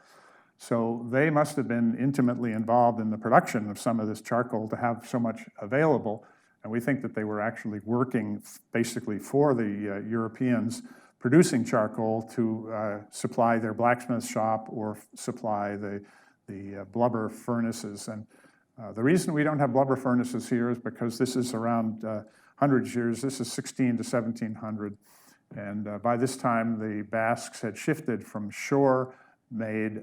So they must have been intimately involved in the production of some of this charcoal to have so much available. And we think that they were actually working basically for the Europeans, producing charcoal to supply their blacksmith shop or supply the blubber furnaces. And the reason we don't have blubber furnaces here is because this is around 100 years. This is 16 to 1700. And by this time, the Basques had shifted from shore-made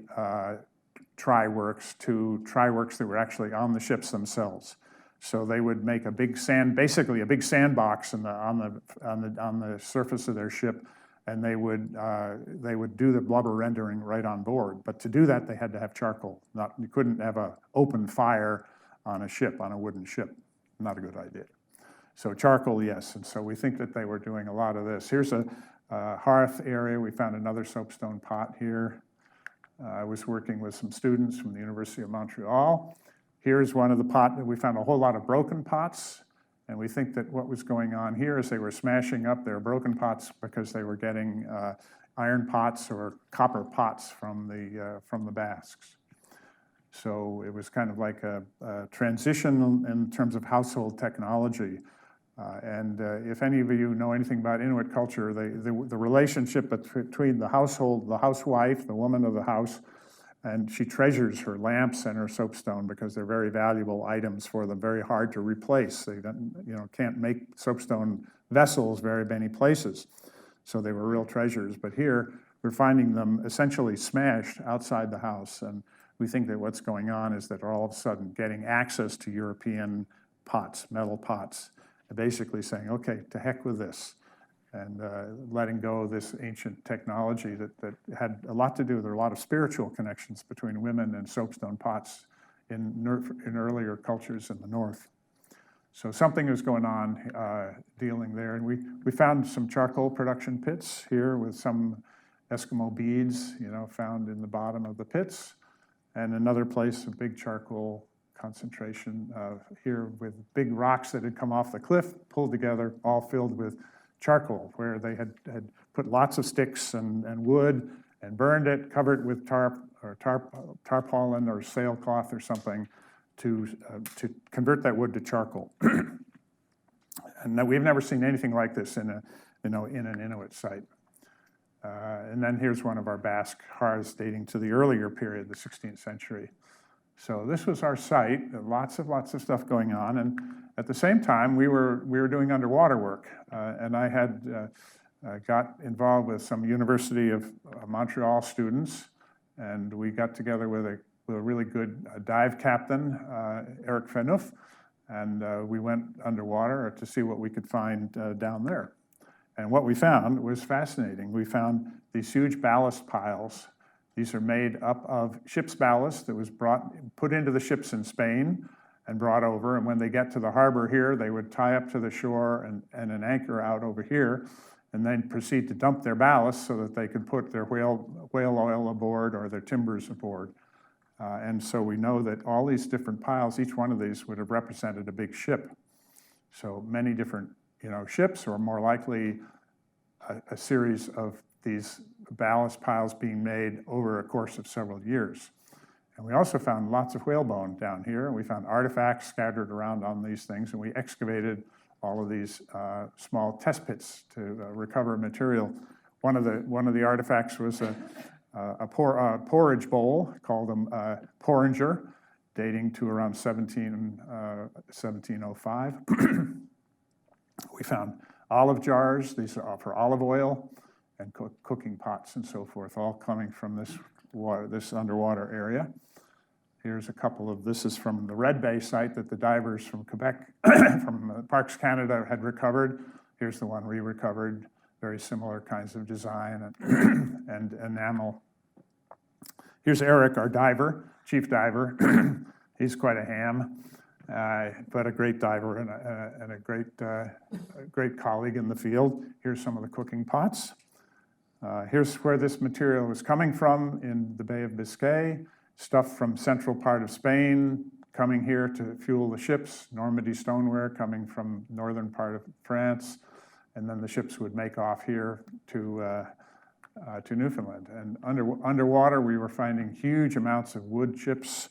try-works to try-works that were actually on the ships themselves. So they would make a big basically a big sandbox on the surface of their ship, and they would do the blubber rendering right on board. But to do that, they had to have charcoal. You couldn't have an open fire on a ship, on a wooden ship. Not a good idea. So charcoal, yes. And so we think that they were doing a lot of this. Here's a hearth area. We found another soapstone pot here. I was working with some students from the University of Montreal. Here's one of the pots. We found a whole lot of broken pots. And we think that what was going on here is they were smashing up their broken pots because they were getting iron pots or copper pots from the Basques. So it was kind of like a transition in terms of household technology. And if any of you know anything about Inuit culture, the relationship between the household, the housewife, the woman of the house, and she treasures her lamps and her soapstone because they're very valuable items for them, very hard to replace. They can't make soapstone vessels very many places. So they were real treasures. But here, we're finding them essentially smashed outside the house. And we think that what's going on is that all of a sudden getting access to European pots, metal pots, and basically saying, okay, to heck with this. And letting go of this ancient technology that had a lot to do, there were a lot of spiritual connections between women and soapstone pots in earlier cultures in the north. So something was going on dealing there. And we found some charcoal production pits here with some Eskimo beads, found in the bottom of the pits. And another place, a big charcoal concentration here with big rocks that had come off the cliff, pulled together, all filled with charcoal, where they had put lots of sticks and wood and burned it, covered it with tarpaulin or sailcloth or something to convert that wood to charcoal. And we've never seen anything like this in an Inuit site. And then here's one of our Basque hearths dating to the earlier period, the 16th century. So this was our site, lots of stuff going on. And at the same time, we were doing underwater work. And I had got involved with some University of Montreal students. And we got together with a really good dive captain, Eric Fenouf. And we went underwater to see what we could find down there. And what we found was fascinating. We found these huge ballast piles. These are made up of ship's ballast that was put into the ships in Spain and brought over. And when they get to the harbor here, they would tie up to the shore and an anchor out over here, and then proceed to dump their ballast so that they could put their whale oil aboard or their timbers aboard. And so we know that all these different piles, each one of these would have represented a big ship. So many different ships, or more likely a series of these ballast piles being made over a course of several years. And we also found lots of whalebone down here, and we found artifacts scattered around on these things, and we excavated all of these small test pits to recover material. One of the artifacts was a porridge bowl called a porringer, dating to around 1705. We found olive jars. These are for olive oil, and cooking pots and so forth, all coming from this underwater area. Here's a couple of, this is from the Red Bay site that the divers from Quebec, from Parks Canada had recovered. Here's the one we recovered, very similar kinds of design and enamel. Here's Eric, our diver, chief diver. He's quite a ham, but a great diver and a great colleague in the field. Here's some of the cooking pots. Here's where this material was coming from in the Bay of Biscay, stuff from central part of Spain, coming here to fuel the ships, Normandy stoneware coming from northern part of France, and then the ships would make off here to Newfoundland. And underwater, we were finding huge amounts of wood chips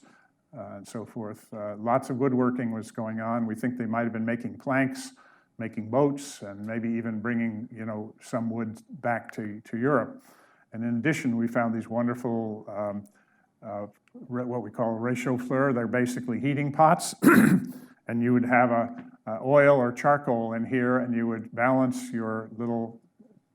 and so forth. Lots of woodworking was going on. We think they might have been making planks, making boats, and maybe even bringing, some wood back to Europe. And in addition, we found these wonderful, what we call réchauffeurs. They're basically heating pots. And you would have a oil or charcoal in here, and you would balance your little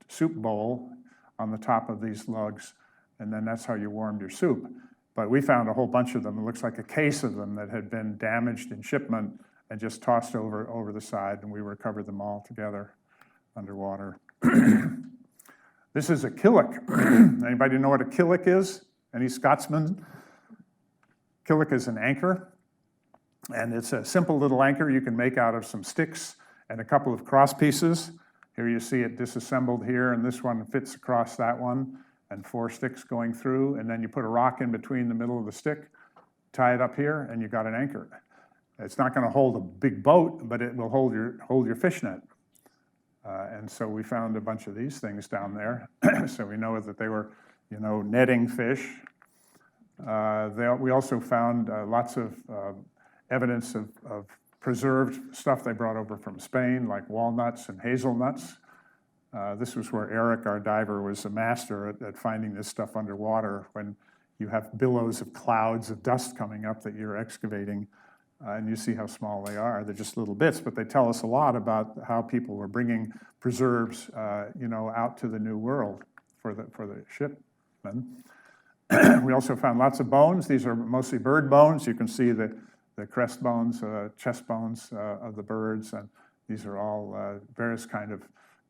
soup bowl on the top of these lugs, and then that's how you warmed your soup. But we found a whole bunch of them. It looks like a case of them that had been damaged in shipment and just tossed over the side, and we recovered them all together underwater. This is a killick. Anybody know what a killick is? Any Scotsmen? Killick is an anchor, and it's a simple little anchor you can make out of some sticks and a couple of cross pieces. Here you see it disassembled here, and this one fits across that one, and 4 sticks going through, and then you put a rock in between the middle of the stick, tie it up here, and you got an anchor. It's not going to hold a big boat, but it will hold your fish net. And so we found a bunch of these things down there. So we know that they were, netting fish. We also found lots of evidence of preserved stuff they brought over from Spain, like walnuts and hazelnuts. This was where Eric, our diver, was a master at finding this stuff underwater when you have billows of clouds of dust coming up that you're excavating, and you see how small they are. They're just little bits, but they tell us a lot about how people were bringing preserves, out to the New World for the shipmen. We also found lots of bones. These are mostly bird bones. You can see the crest bones, chest bones of the birds, and these are all various kind of,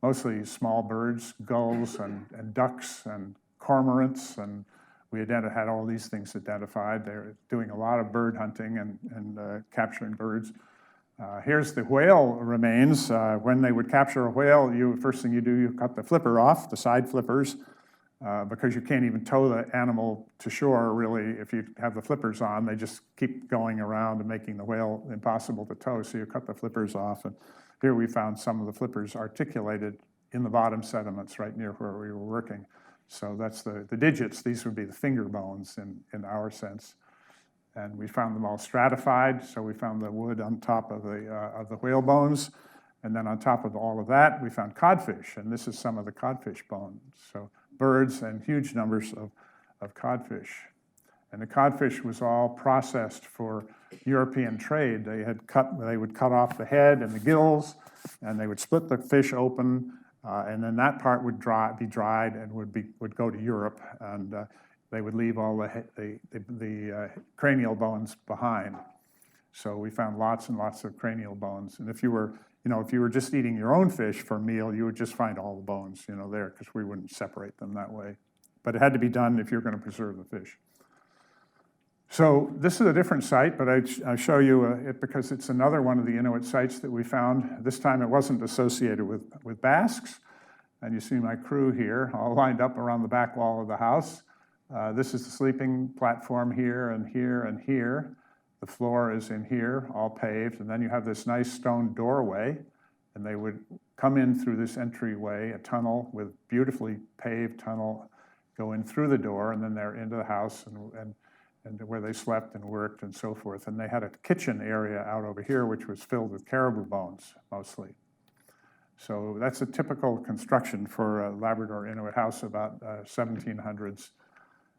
mostly small birds, gulls and ducks and cormorants, and we had all these things identified. They're doing a lot of bird hunting and capturing birds. Here's the whale remains. When they would capture a whale, first thing you do, you cut the flipper off, the side flippers, because you can't even tow the animal to shore, really, if you have the flippers on. They just keep going around and making the whale impossible to tow, so you cut the flippers off. And here we found some of the flippers articulated in the bottom sediments right near where we were working. So that's the digits. These would be the finger bones in our sense. And we found them all stratified, so we found the wood on top of the whale bones. And then on top of all of that, we found codfish, and this is some of the codfish bones. So birds and huge numbers of codfish. And the codfish was all processed for European trade. They would cut off the head and the gills, and they would split the fish open, and then that part would be dried and would go to Europe, and they would leave all the cranial bones behind. So we found lots and lots of cranial bones. And if you were just eating your own fish for a meal, you would just find all the bones, there, because we wouldn't separate them that way. But it had to be done if you're going to preserve the fish. So this is a different site, but I show you it because it's another one of the Inuit sites that we found. This time it wasn't associated with Basques. And you see my crew here, all lined up around the back wall of the house. This is the sleeping platform here and here and here. The floor is in here, all paved. And then you have this nice stone doorway. And they would come in through this entryway, a tunnel with beautifully paved tunnel, go in through the door, and then they're into the house and where they slept and worked and so forth. And they had a kitchen area out over here, which was filled with caribou bones, mostly. So that's a typical construction for a Labrador Inuit house about 1700s.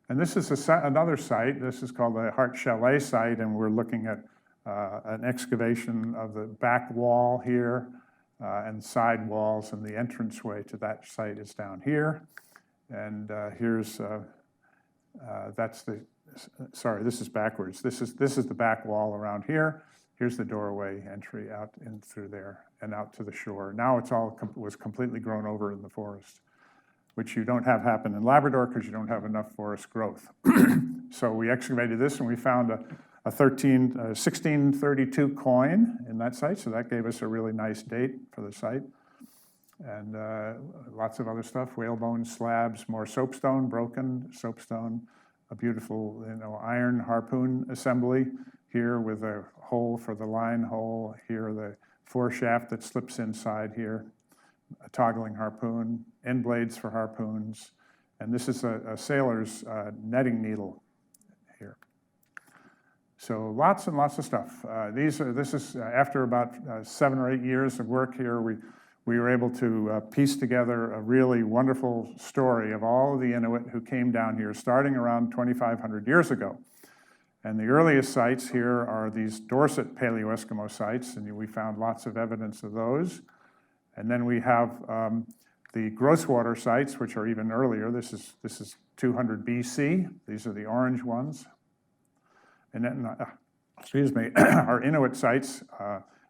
And this is another site. This is called the Harp Chalet site, and we're looking at an excavation of the back wall here and side walls, and the entranceway to that site is down here. And sorry, this is backwards. This is the back wall around here. Here's the doorway entry out in through there and out to the shore. Now it's all was completely grown over in the forest, which you don't have happen in Labrador because you don't have enough forest growth. So we excavated this and we found a 1632 coin in that site. So that gave us a really nice date for the site. And lots of other stuff, whale bone slabs, more soapstone, broken soapstone, a beautiful iron harpoon assembly. here with a hole for the line hole, here the foreshaft that slips inside here, a toggling harpoon, end blades for harpoons, and this is a sailor's netting needle here. So lots and lots of stuff. This is after about 7 or 8 years of work here, we were able to piece together a really wonderful story of all of the Inuit who came down here starting around 2,500 years ago. And the earliest sites here are these Dorset Paleo-Eskimo sites, and we found lots of evidence of those. And then we have the Grosswater sites, which are even earlier. This is 200 BC. These are the orange ones. And then, excuse me, our Inuit sites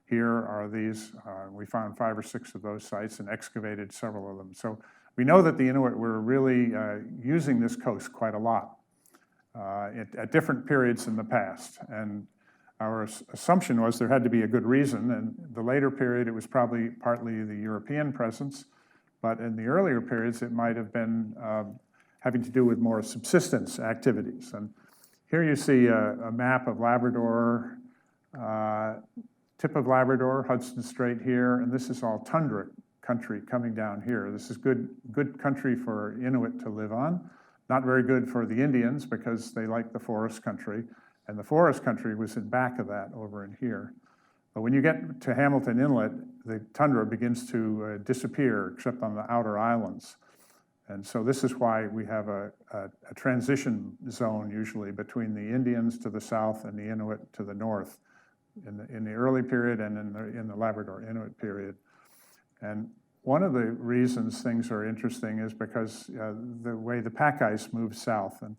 here are these. We found 5 or 6 of those sites and excavated several of them. So we know that the Inuit were really using this coast quite a lot at different periods in the past. And our assumption was there had to be a good reason. And the later period, it was probably partly the European presence. But in the earlier periods, it might have been having to do with more subsistence activities. And here you see a map of Labrador, tip of Labrador, Hudson Strait here, and this is all Tundra Country coming down here. This is good country for Inuit to live on. Not very good for the Indians because they like the forest country, and the forest country was in back of that over in here. But when you get to Hamilton Inlet, the tundra begins to disappear except on the outer islands. And so this is why we have a transition zone usually between the Indians to the south and the Inuit to the north in the early period and in the Labrador Inuit period. And one of the reasons things are interesting is because the way the pack ice moves south. And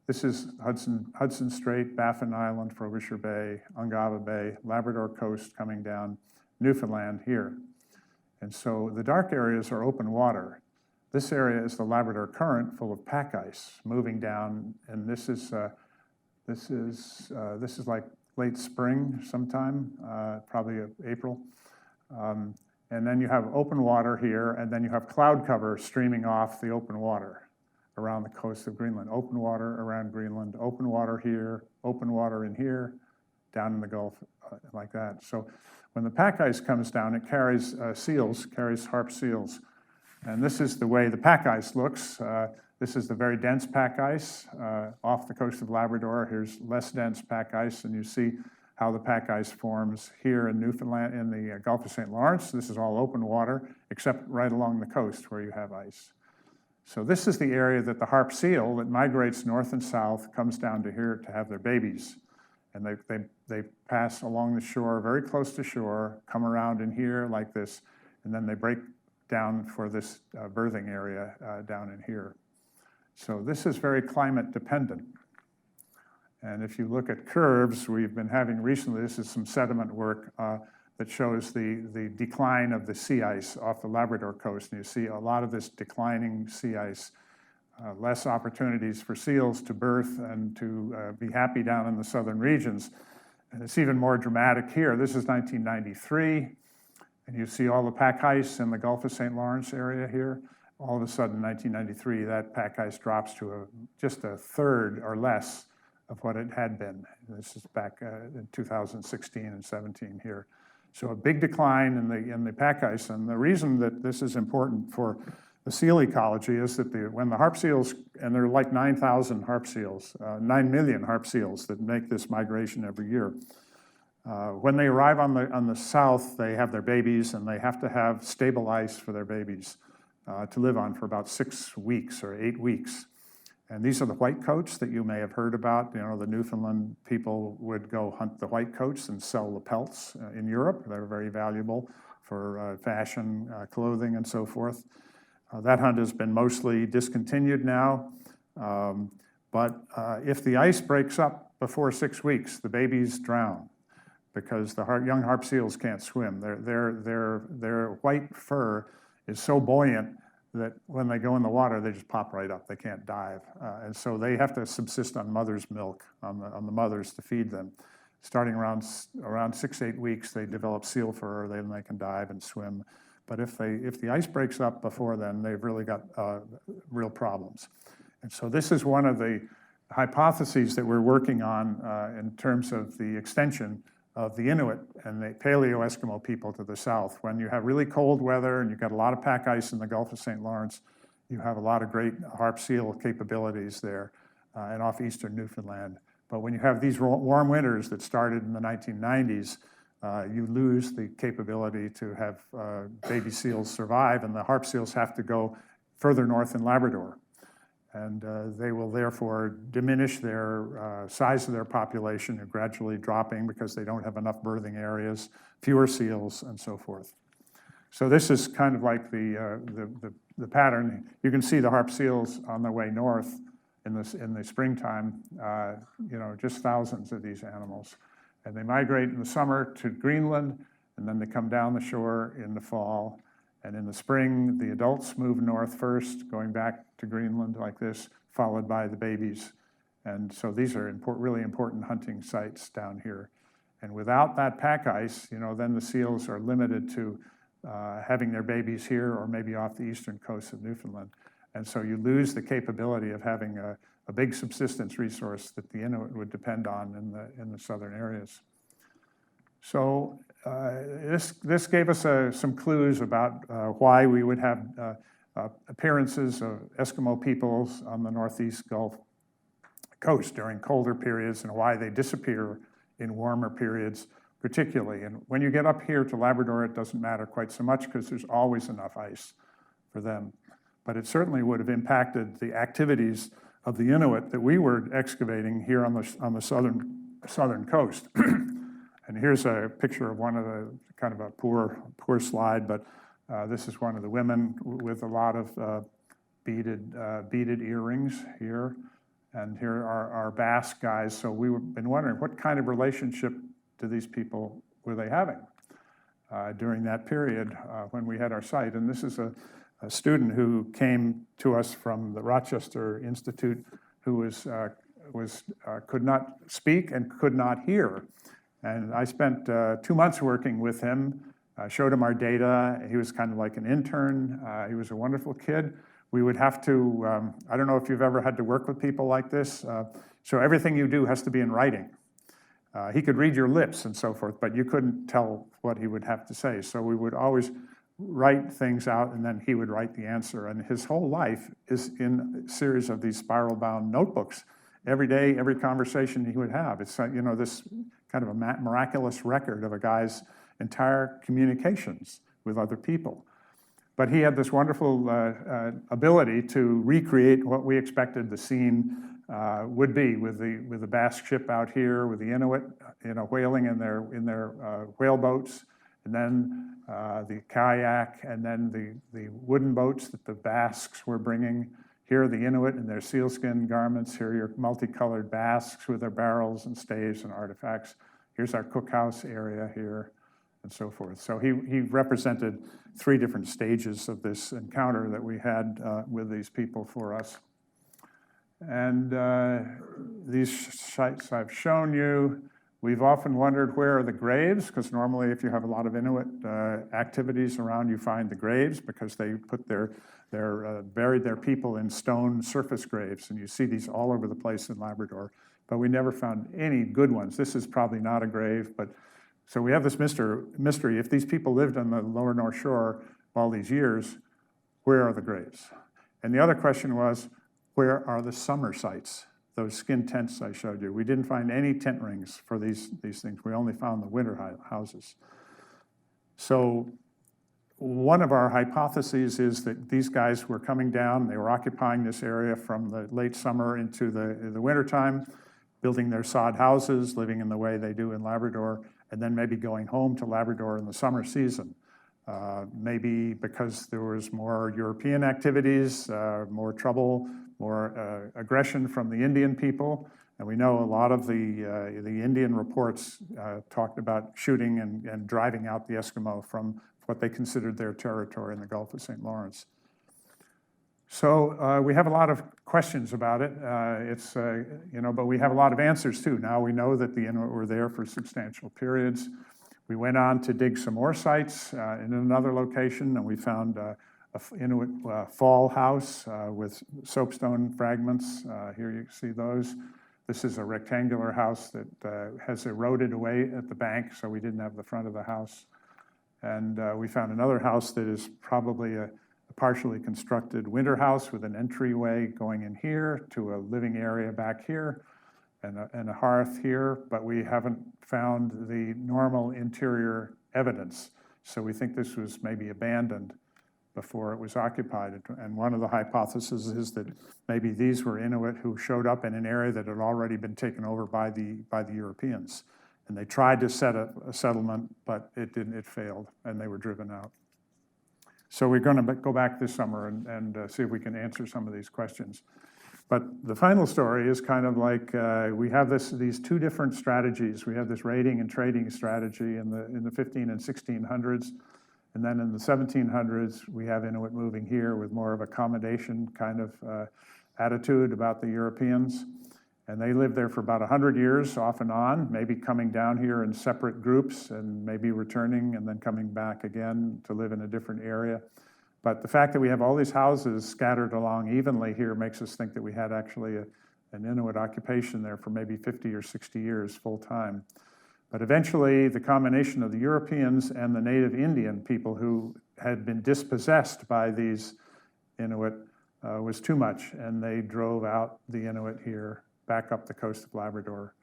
this is Hudson Strait, Baffin Island, Frobisher Bay, Ungava Bay, Labrador coast coming down, Newfoundland here. And so the dark areas are open water. This area is the Labrador Current full of pack ice moving down, and this is like late spring sometime, probably April. And then you have open water here, and then you have cloud cover streaming off the open water around the coast of Greenland. Open water around Greenland, open water here, open water in here, down in the Gulf, like that. So when the pack ice comes down, it carries seals, carries harp seals. And this is the way the pack ice looks. This is the very dense pack ice off the coast of Labrador. Here's less dense pack ice, and you see how the pack ice forms here in Newfoundland, in the Gulf of St. Lawrence. This is all open water, except right along the coast where you have ice. So this is the area that the harp seal that migrates north and south comes down to here to have their babies. And they pass along the shore, very close to shore, come around in here like this, and then they break down for this birthing area down in here. So this is very climate dependent. And if you look at curves we've been having recently, this is some sediment work that shows the decline of the sea ice off the Labrador coast. And you see a lot of this declining sea ice, less opportunities for seals to birth and to be happy down in the southern regions. And it's even more dramatic here. This is 1993, and you see all the pack ice in the Gulf of St. Lawrence area here. All of a sudden, 1993, that pack ice drops to just a third or less of what it had been. This is back in 2016 and 17 here. So a big decline in the pack ice, and the reason that this is important for the seal ecology is that when the harp seals, and there are like 9,000 harp seals, 9 million harp seals that make this migration every year. When they arrive on the south, they have their babies, and they have to have stable ice for their babies to live on for about 6 weeks or 8 weeks. And these are the whitecoats that you may have heard about. You know, the Newfoundland people would go hunt the whitecoats and sell the pelts in Europe. They're very valuable for fashion, clothing, and so forth. That hunt has been mostly discontinued now. But if the ice breaks up before 6 weeks, the babies drown because the young harp seals can't swim. Their white fur is so buoyant that when they go in the water, they just pop right up. They can't dive. And so they have to subsist on mother's milk, on the mothers to feed them. Starting around 6-8 weeks, they develop seal fur, then they can dive and swim. But if the ice breaks up before then, they've really got real problems. And so this is one of the hypotheses that we're working on in terms of the extension of the Inuit and the Paleo-Eskimo people to the south. When you have really cold weather and you've got a lot of pack ice in the Gulf of St. Lawrence, you have a lot of great harp seal capabilities there and off eastern Newfoundland. But when you have these warm winters that started in the 1990s, you lose the capability to have baby seals survive, and the harp seals have to go further north in Labrador. And they will therefore diminish their size of their population, and gradually dropping because they don't have enough birthing areas, fewer seals, and so forth. So this is kind of like the pattern. You can see the harp seals on their way north in the springtime, just thousands of these animals. And they migrate in the summer to Greenland, and then they come down the shore in the fall. And in the spring, the adults move north first, going back to Greenland like this, followed by the babies. And so these are really important hunting sites down here. And without that pack ice, then the seals are limited to having their babies here or maybe off the eastern coast of Newfoundland. And so you lose the capability of having a big subsistence resource that the Inuit would depend on in the southern areas. So this gave us some clues about why we would have appearances of Eskimo peoples on the northeast Gulf coast during colder periods and why they disappear in warmer periods particularly. And when you get up here to Labrador, it doesn't matter quite so much because there's always enough ice for them. But it certainly would have impacted the activities of the Inuit that we were excavating here on the southern coast. And here's a picture of one of the, kind of a poor slide, but this is one of the women with a lot of beaded earrings here. And here are our Basque guys. So we've been wondering what kind of relationship to these people were they having during that period when we had our site. And this is a student who came to us from the Rochester Institute who could not speak and could not hear. And I spent 2 months working with him, showed him our data. He was kind of like an intern. He was a wonderful kid. We would have to, I don't know if you've ever had to work with people like this, so everything you do has to be in writing. He could read your lips and so forth, but you couldn't tell what he would have to say. So we would always write things out, and then he would write the answer. And his whole life is in a series of these spiral-bound notebooks. Every day, every conversation he would have. It's this kind of a miraculous record of a guy's entire communications with other people. But he had this wonderful ability to recreate what we expected the scene would be with the Basque ship out here, with the Inuit, whaling in their whale boats, and then the kayak, and then the wooden boats that the Basques were bringing. Here are the Inuit in their sealskin garments. Here are your multicolored Basques with their barrels and staves and artifacts. Here's our cookhouse area here, and so forth. So he represented 3 different stages of this encounter that we had with these people for us. And these sites I've shown you. We've often wondered where are the graves, because normally if you have a lot of Inuit activities around, you find the graves because they put buried their people in stone surface graves, and you see these all over the place in Labrador, but we never found any good ones. This is probably not a grave, but so we have this mystery. If these people lived on the lower North Shore all these years, where are the graves? And the other question was, where are the summer sites? Those skin tents I showed you. We didn't find any tent rings for these things. We only found the winter houses. So one of our hypotheses is that these guys were coming down. They were occupying this area from the late summer into the wintertime, building their sod houses, living in the way they do in Labrador, and then maybe going home to Labrador in the summer season. Maybe because there was more European activities, more trouble, more aggression from the Indian people. And we know a lot of the Indian reports talked about shooting and driving out the Eskimo from what they considered their territory in the Gulf of St. Lawrence. So we have a lot of questions about it. But we have a lot of answers too. Now we know that the Inuit were there for substantial periods. We went on to dig some more sites in another location, and we found Inuit fall house with soapstone fragments. Here you see those. This is a rectangular house that has eroded away at the bank, so we didn't have the front of the house. And we found another house that is probably a partially constructed winter house with an entryway going in here to a living area back here and a hearth here, but we haven't found the normal interior evidence. So we think this was maybe abandoned before it was occupied. And one of the hypotheses is that maybe these were Inuit who showed up in an area that had already been taken over by the Europeans. And they tried to set up a settlement, but it failed, and they were driven out. So we're going to go back this summer and see if we can answer some of these questions. But the final story is kind of like we have these two different strategies. We have this raiding and trading strategy in the 15 and 1600s. And then in the 1700s, we have Inuit moving here with more of accommodation kind of attitude about the Europeans. And they lived there for about 100 years off and on, maybe coming down here in separate groups and maybe returning and then coming back again to live in a different area. But the fact that we have all these houses scattered along evenly here makes us think that we had actually an Inuit occupation there for maybe 50 or 60 years full time. But eventually the combination of the Europeans and the native Indian people who had been dispossessed by these Inuit was too much, and they drove out the Inuit here back up the coast of Labrador.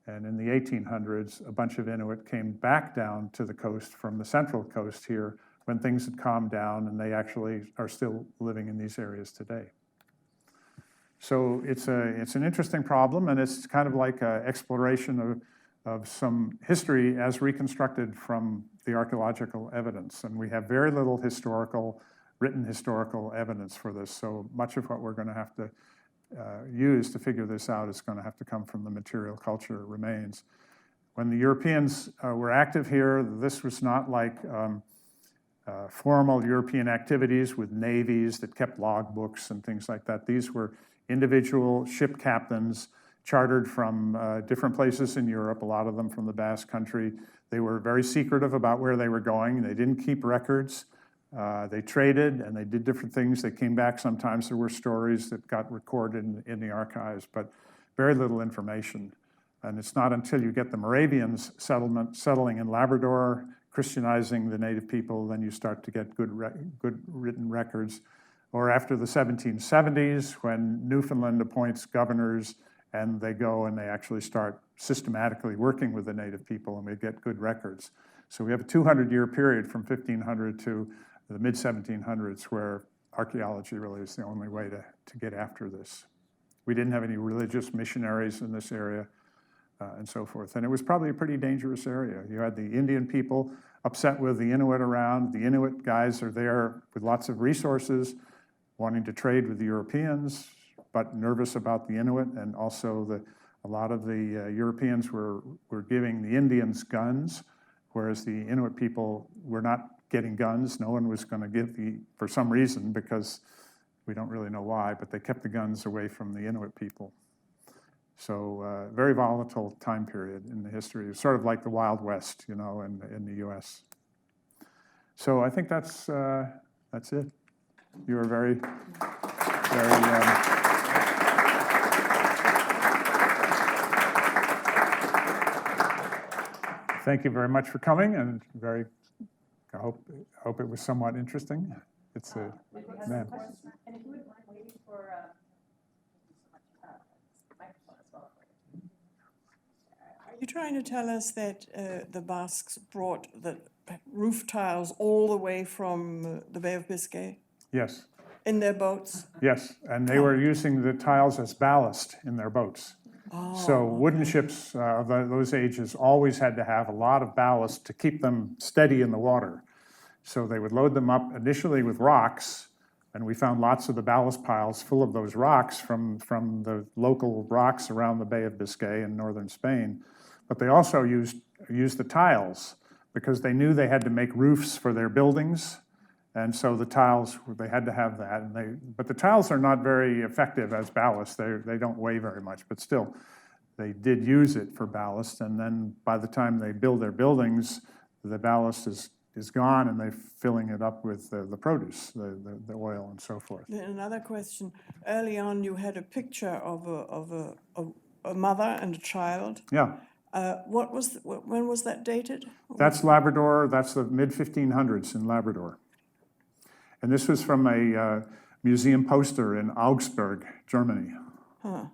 And in the 1800s, a bunch of Inuit came back down to the coast from the central coast here when things had calmed down, and they actually are still living in these areas today. So it's an interesting problem, and it's kind of like an exploration of some history as reconstructed from the archaeological evidence. And we have very little written historical evidence for this, so much of what we're going to have to use to figure this out is going to have to come from the material culture remains. When the Europeans were active here, this was not like formal European activities with navies that kept logbooks and things like that. These were individual ship captains chartered from different places in Europe, a lot of them from the Basque country. They were very secretive about where they were going. They didn't keep records. They traded and they did different things. They came back. Sometimes there were stories that got recorded in the archives, but very little information. And it's not until you get the Moravians settling in Labrador, Christianizing the native people, then you start to get good written records. Or after the 1770s, when Newfoundland appoints governors and they go and they actually start systematically working with the native people, and we get good records. So we have a 200-year period from 1500 to the mid-1700s where archaeology really is the only way to get after this. We didn't have any religious missionaries in this area and so forth. And it was probably a pretty dangerous area. You had the Indian people upset with the Inuit around. The Inuit guys are there with lots of resources, wanting to trade with the Europeans, but nervous about the Inuit. And also a lot of the Europeans were giving the Indians guns, whereas the Inuit people were not getting guns. No one was going to give for some reason, because we don't really know why, but they kept the guns away from the Inuit people. So very volatile time period in the history. It's sort of like the Wild West, in the U.S. So I think that's it. You were very. Thank you very much for coming, and I hope it was somewhat interesting. It's a man. And if you wouldn't mind waiting for microphone as well. Are you trying to tell us that the Basques brought the roof tiles all the way from the Bay of Biscay Yes, in their boats? yes, and they were using the tiles as ballast in their boats. So wooden ships of those ages always had to have a lot of ballast to keep them steady in the water. So they would load them up initially with rocks, and we found lots of the ballast piles full of those rocks from the local rocks around the Bay of Biscay in northern Spain. But they also used the tiles because they knew they had to make roofs for their buildings, and so the tiles, they had to have that. But the tiles are not very effective as ballast. They don't weigh very much, but still, they did use it for ballast. And then by the time they build their buildings, the ballast is is gone, and they're filling it up with the produce, the oil and so forth. Then another question. Early on, you had a picture of a mother and a child. Yeah, When was that dated? that's Labrador, that's the mid-1500s in Labrador. And this was from a museum poster in Augsburg, Germany. Huh.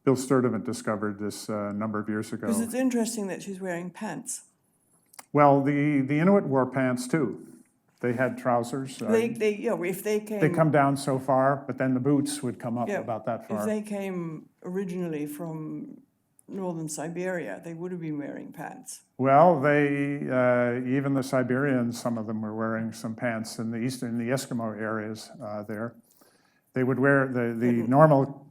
Bill Sturdivant discovered this a number of years ago. Because it's interesting that she's wearing pants. Well, the Inuit wore pants too. They had trousers. If they came... They come down so far, but then the boots would come up Yeah, about that far. If they came originally from northern Siberia, they would have been wearing pants. Well, even the Siberians, some of them were wearing some pants in the Eskimo areas there. They would wear, the normal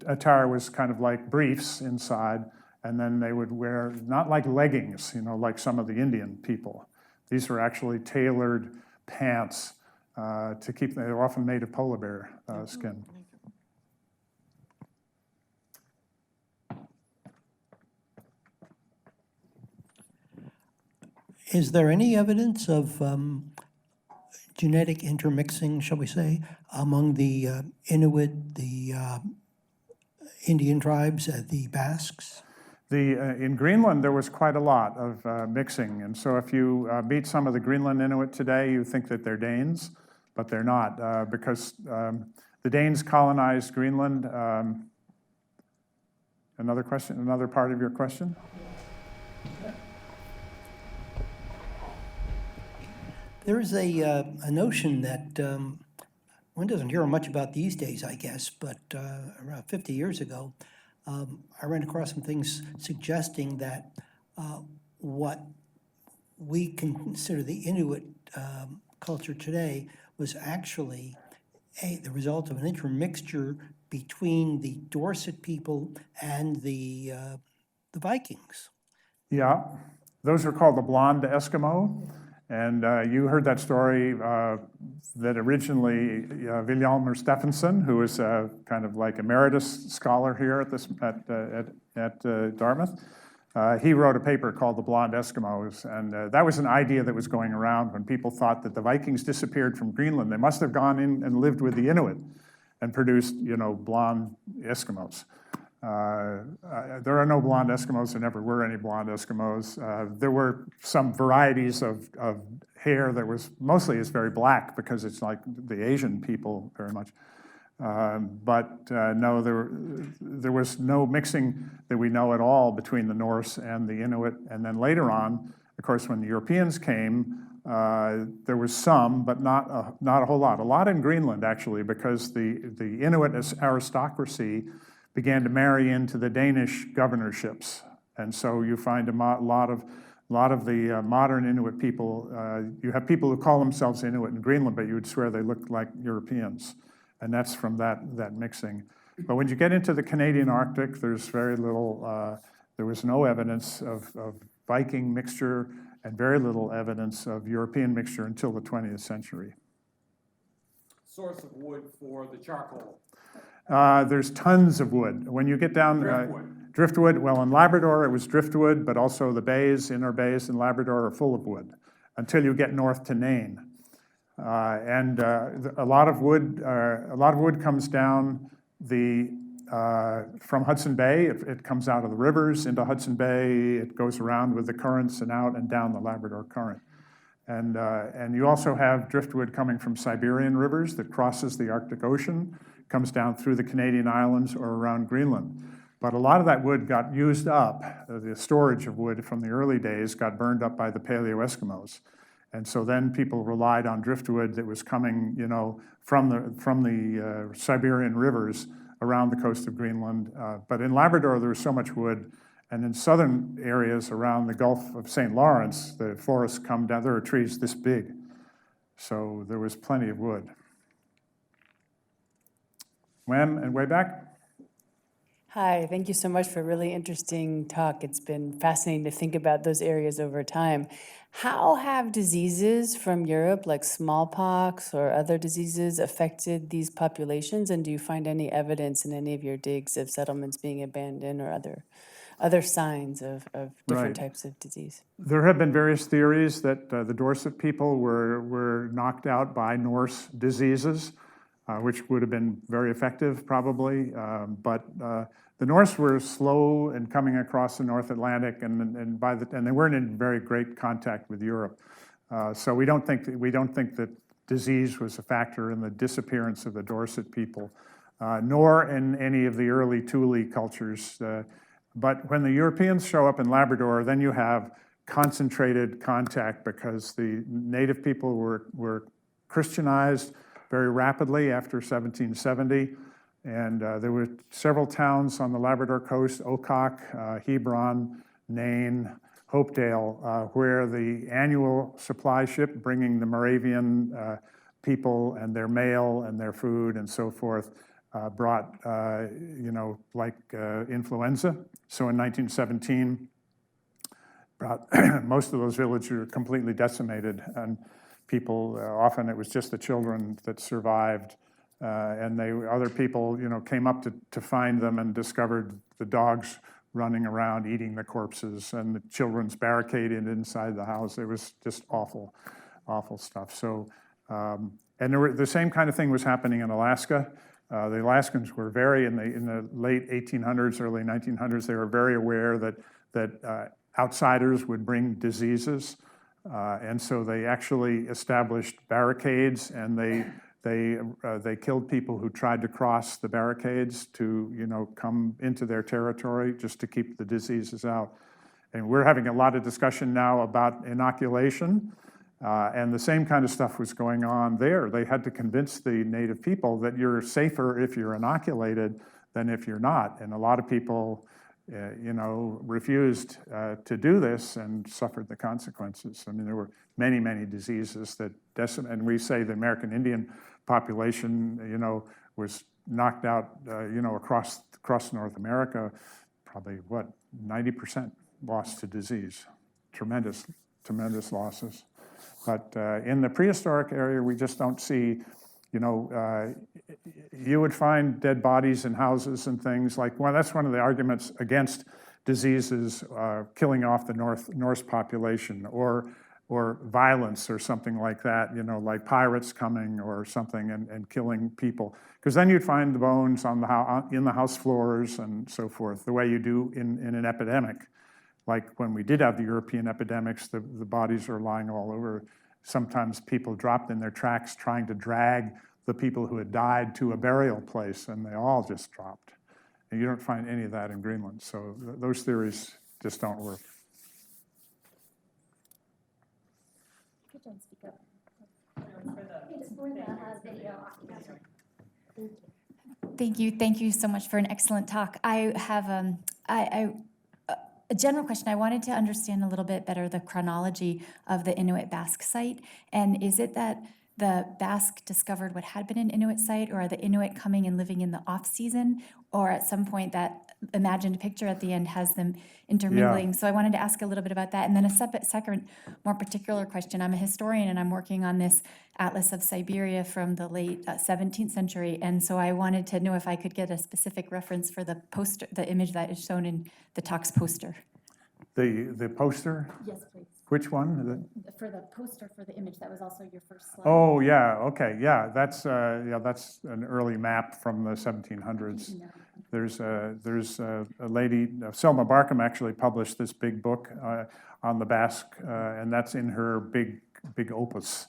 attire was kind of like briefs inside, and then they would wear, not like leggings, like some of the Indian people. These were actually tailored pants to keep, they were often made of polar bear skin. Is there any evidence of genetic intermixing, shall we say, among the Inuit, the Indian tribes, the Basques? In Greenland, there was quite a lot of mixing, and so if you meet some of the Greenland Inuit today, you think that they're Danes, but they're not, because the Danes colonized Greenland. Another question, another part of your question? There is a notion that one doesn't hear much about these days, I guess, but around 50 years ago, I ran across some things suggesting that what we consider the Inuit culture today was actually the result of an intermixture between the Dorset people and the Vikings. Yeah, those are called the blonde Eskimo. And you heard that story that originally Vilhjalmur Stephenson, who was kind of like emeritus scholar here at Dartmouth, he wrote a paper called The Blonde Eskimos. And that was an idea that was going around when people thought that the Vikings disappeared from Greenland. They must have gone in and lived with the Inuit and produced, blonde Eskimos. There are no blonde Eskimos. There never were any blonde Eskimos. There were some varieties of hair that was mostly is very black because it's like the Asian people very much. But no, there was no mixing that we know at all between the Norse and the Inuit. And then later on, of course, when the Europeans came, there was some, but not a whole lot. A lot in Greenland, actually, because the Inuit aristocracy began to marry into the Danish governorships. And so you find a lot of the modern Inuit people, you have people who call themselves Inuit in Greenland, but you would swear they look like Europeans. And that's from that mixing. But when you get into the Canadian Arctic, there's very little, there was no evidence of Viking mixture and very little evidence of European mixture until the 20th century. Source of wood for the charcoal. There's tons of wood. When you get down... Driftwood, well, in Labrador, it was driftwood, but also the bays, inner bays in Labrador are full of wood until you get north to Nain. A lot of wood comes down from Hudson Bay. It comes out of the rivers into Hudson Bay. It goes around with the currents and out and down the Labrador Current. And you also have driftwood coming from Siberian rivers that crosses the Arctic Ocean, comes down through the Canadian islands or around Greenland. But a lot of that wood got used up. The storage of wood from the early days got burned up by the Paleo-Eskimos. And so then people relied on driftwood that was coming, from the Siberian rivers around the coast of Greenland. But in Labrador, there was so much wood. And in southern areas around the Gulf of St. Lawrence, the forests come down. There are trees this big. So there was plenty of wood. When and way back? Hi, thank you so much for a really interesting talk. It's been fascinating to think about those areas over time. How have diseases from Europe, like smallpox or other diseases, affected these populations? And do you find any evidence in any of your digs of settlements being abandoned or other other signs of different Right. types of disease? There have been various theories that the Dorset people were knocked out by Norse diseases, which would have been very effective probably. But the Norse were slow in coming across the North Atlantic, and they weren't in very great contact with Europe. So we don't think that disease was a factor in the disappearance of the Dorset people, nor in any of the early Thule cultures. But when the Europeans show up in Labrador, then you have concentrated contact because the native people were Christianized very rapidly after 1770. And there were several towns on the Labrador coast, Ocock, Hebron, Nain, Hopedale, where the annual supply ship bringing the Moravian people and their mail and their food and so forth brought, influenza. So in 1917, most of those villages were completely decimated, and people, often it was just the children that survived, and other people, came up to find them and discovered the dogs running around eating the corpses and the children's barricaded inside the house. It was just awful, awful stuff. So, and the same kind of thing was happening in Alaska. The Alaskans were in the late 1800s, early 1900s, they were very aware that outsiders would bring diseases. And so they actually established barricades, and they killed people who tried to cross the barricades to, come into their territory just to keep the diseases out. And we're having a lot of discussion now about inoculation. And the same kind of stuff was going on there. They had to convince the native people that you're safer if you're inoculated than if you're not. And a lot of people, refused to do this and suffered the consequences. I mean, there were many, many diseases that and we say the American Indian population, was knocked out, across North America, probably 90% lost to disease. Tremendous, tremendous losses. But in the prehistoric area, we just don't see, you would find dead bodies in houses and things like, well, that's one of the arguments against diseases killing off the Norse population, or violence or something like that, like pirates coming or something and killing people. Because then you'd find the bones in the house floors and so forth, the way you do in an epidemic. Like when we did have the European epidemics, the bodies are lying all over. Sometimes people dropped in their tracks trying to drag the people who had died to a burial place, and they all just dropped. And you don't find any of that in Greenland. So those theories just don't work. Thank you so much for an excellent talk. I have a general question. I wanted to understand a little bit better the chronology of the Inuit Basque site. And is it that the Basque discovered what had been an Inuit site, or are the Inuit coming and living in the off-season, or at some point that imagined picture at the end has them intermingling? Yeah. So I wanted to ask a little bit about that. And then a second, more particular question. I'm a historian, and I'm working on this Atlas of Siberia from the late 17th century. And so I wanted to know if I could get a specific reference for the poster, the image that is shown in the talk's poster. The poster? Yes, please. Which one? For the poster for the image, that was also your first slide. Oh, yeah, okay, yeah, that's an early map from the 1700s. There's a lady, Selma Barkham actually published this big book on the Basque, and that's in her big opus.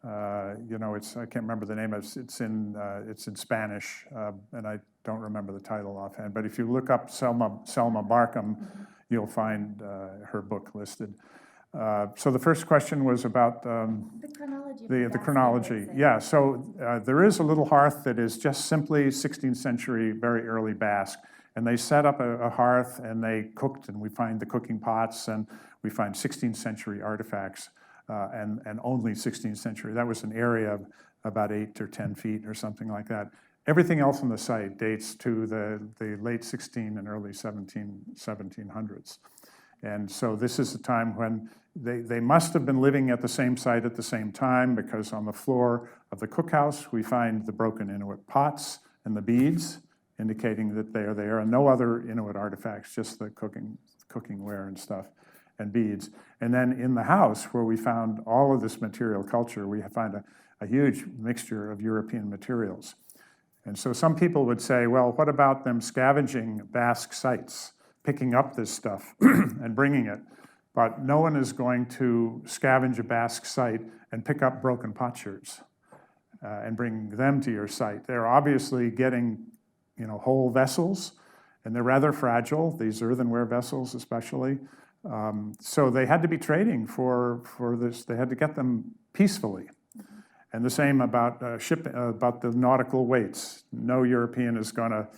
I can't remember the name. It's in Spanish, and I don't remember the title offhand. But if you look up Selma Barkham, you'll find her book listed. So the first question was about The chronology. the chronology. Yeah, so there is a little hearth that is just simply 16th century, very early Basque. And they set up a hearth and they cooked, and we find the cooking pots, and we find 16th century artifacts, and only 16th century. That was an area of about 8 or 10 feet or something like that. Everything else on the site dates to the late 16 and early 1700s. And so this is the time when they must have been living at the same site at the same time, because on the floor of the cookhouse, we find the broken Inuit pots and the beads. indicating that they are there, and no other Inuit artifacts, just the cookingware and stuff, and beads. And then in the house, where we found all of this material culture, we find a huge mixture of European materials. And so some people would say, well, what about them scavenging Basque sites, picking up this stuff and bringing it? But no one is going to scavenge a Basque site and pick up broken potsherds and bring them to your site. They're obviously getting, whole vessels, and they're rather fragile, these earthenware vessels especially. So they had to be trading for this. They had to get them peacefully. And the same about about the nautical weights. No European is going to,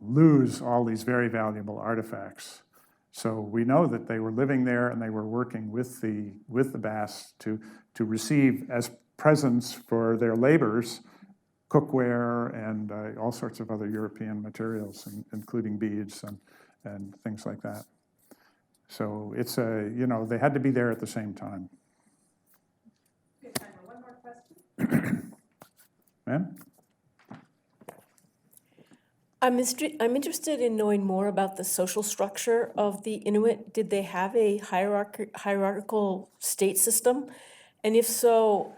lose all these very valuable artifacts. So we know that they were living there and they were working with the Basques to receive as presents for their labors cookware and all sorts of other European materials, including beads and things like that. So it's they had to be there at the same time. We have time for one more question. Ma'am? I'm interested in knowing more about the social structure of the Inuit. Did they have a hierarchical state system? And if so,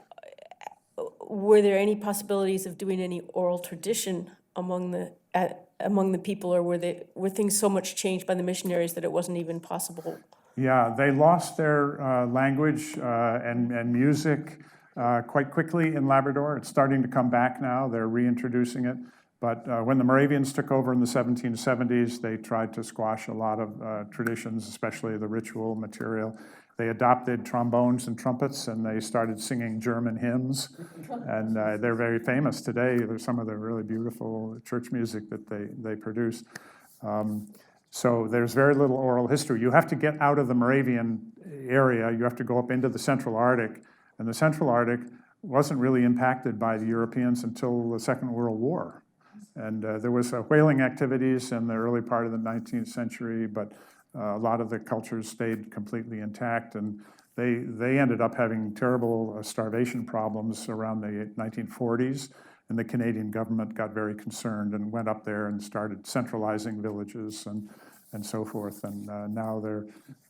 were there any possibilities of doing any oral tradition among the people, or were things so much changed by the missionaries that it wasn't even possible? Yeah, they lost their language and music quite quickly in Labrador. It's starting to come back now. They're reintroducing it. But when the Moravians took over in the 1770s, they tried to squash a lot of traditions, especially the ritual material. They adopted trombones and trumpets, and they started singing German hymns. And they're very famous today. There's some of the really beautiful church music that they produce. So there's very little oral history. You have to get out of the Moravian area. You have to go up into the Central Arctic. And the Central Arctic wasn't really impacted by the Europeans until the Second World War. And there was whaling activities in the early part of the 19th century, but a lot of the cultures stayed completely intact, and they ended up having terrible starvation problems around the 1940s, and the Canadian government got very concerned and went up there and started centralizing villages and so forth. And now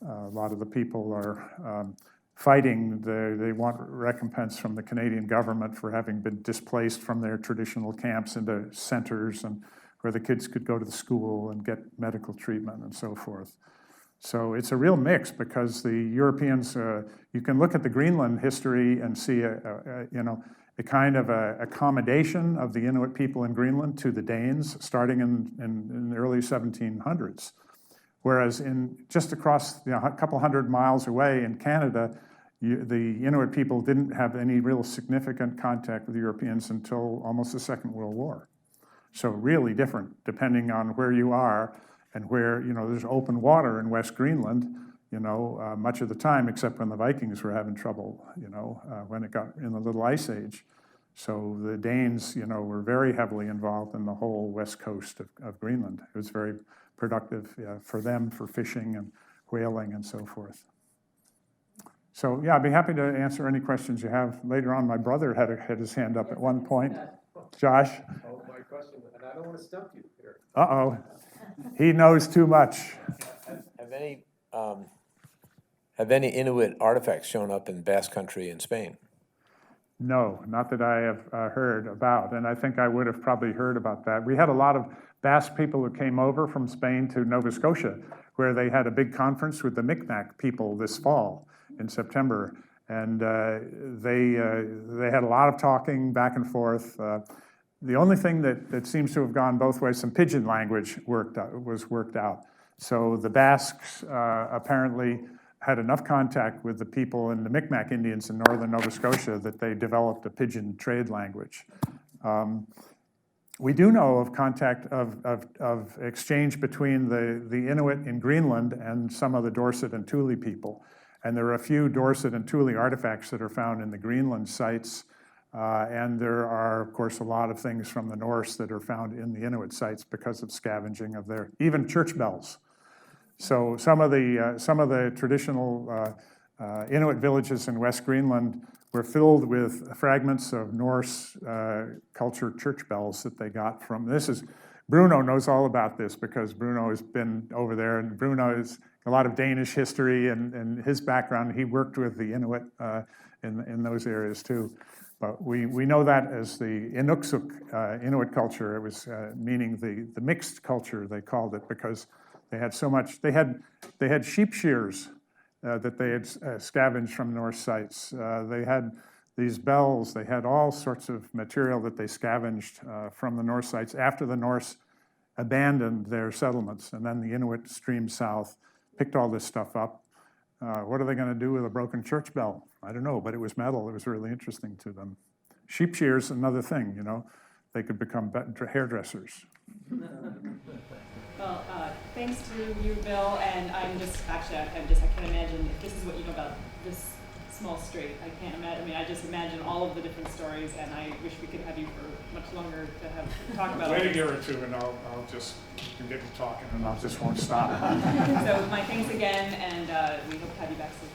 a lot of the people are fighting. They want recompense from the Canadian government for having been displaced from their traditional camps into centers and where the kids could go to the school and get medical treatment and so forth. So it's a real mix, because the Europeans, you can look at the Greenland history and see a kind of accommodation of the Inuit people in Greenland to the Danes starting in the early 1700s. Whereas just across a couple hundred miles away in Canada, the Inuit people didn't have any real significant contact with Europeans until almost the Second World War. So really different depending on where you are and where, there's open water in West Greenland, much of the time, except when the Vikings were having trouble, when it got in the Little Ice Age. So the Danes, were very heavily involved in the whole west coast of Greenland. It was very productive for them for fishing and whaling and so forth. So yeah, I'd be happy to answer any questions you have later on. My brother had his hand up at one point. Josh? Oh, my question, and I don't want to stump you here. Uh-oh. He knows too much. Have any Inuit artifacts shown up in Basque Country in Spain? No, not that I have heard about, and I think I would have probably heard about that. We had a lot of Basque people who came over from Spain to Nova Scotia, where they had a big conference with the Micmac people this fall in September, and they had a lot of talking back and forth. The only thing that seems to have gone both ways, some pidgin language was worked out. So the Basques apparently had enough contact with the people and the Micmac Indians in northern Nova Scotia that they developed a pidgin trade language. We do know of contact of exchange between the Inuit in Greenland and some of the Dorset and Thule people. And there are a few Dorset and Thule artifacts that are found in the Greenland sites. And there are, of course, a lot of things from the Norse that are found in the Inuit sites because of scavenging of their, even church bells. So some of the traditional Inuit villages in West Greenland were filled with fragments of Norse culture church bells that they got from, Bruno knows all about this because Bruno has been over there, and Bruno is a lot of Danish history and his background. He worked with the Inuit in those areas too. But we know that as the Inuksuk Inuit culture. It was meaning the mixed culture, they called it, because they had so much, they had sheep shears that they had scavenged from Norse sites. They had these bells, they had all sorts of material that they scavenged from the Norse sites after the Norse abandoned their settlements. And then the Inuit streamed south, picked all this stuff up. What are they going to do with a broken church bell? I don't know, but it was metal. It was really interesting to them. Sheep shears, another thing, you know. They could become hairdressers. Well, thanks to you, Bill, and I can't imagine if this is what you know about this small strait. I can't imagine, I just imagine all of the different stories, and I wish we could have you for much longer to talk about Wait a it. year or two, and I'll just get to talking, and I just won't stop. So my thanks again, and we hope to have you back soon.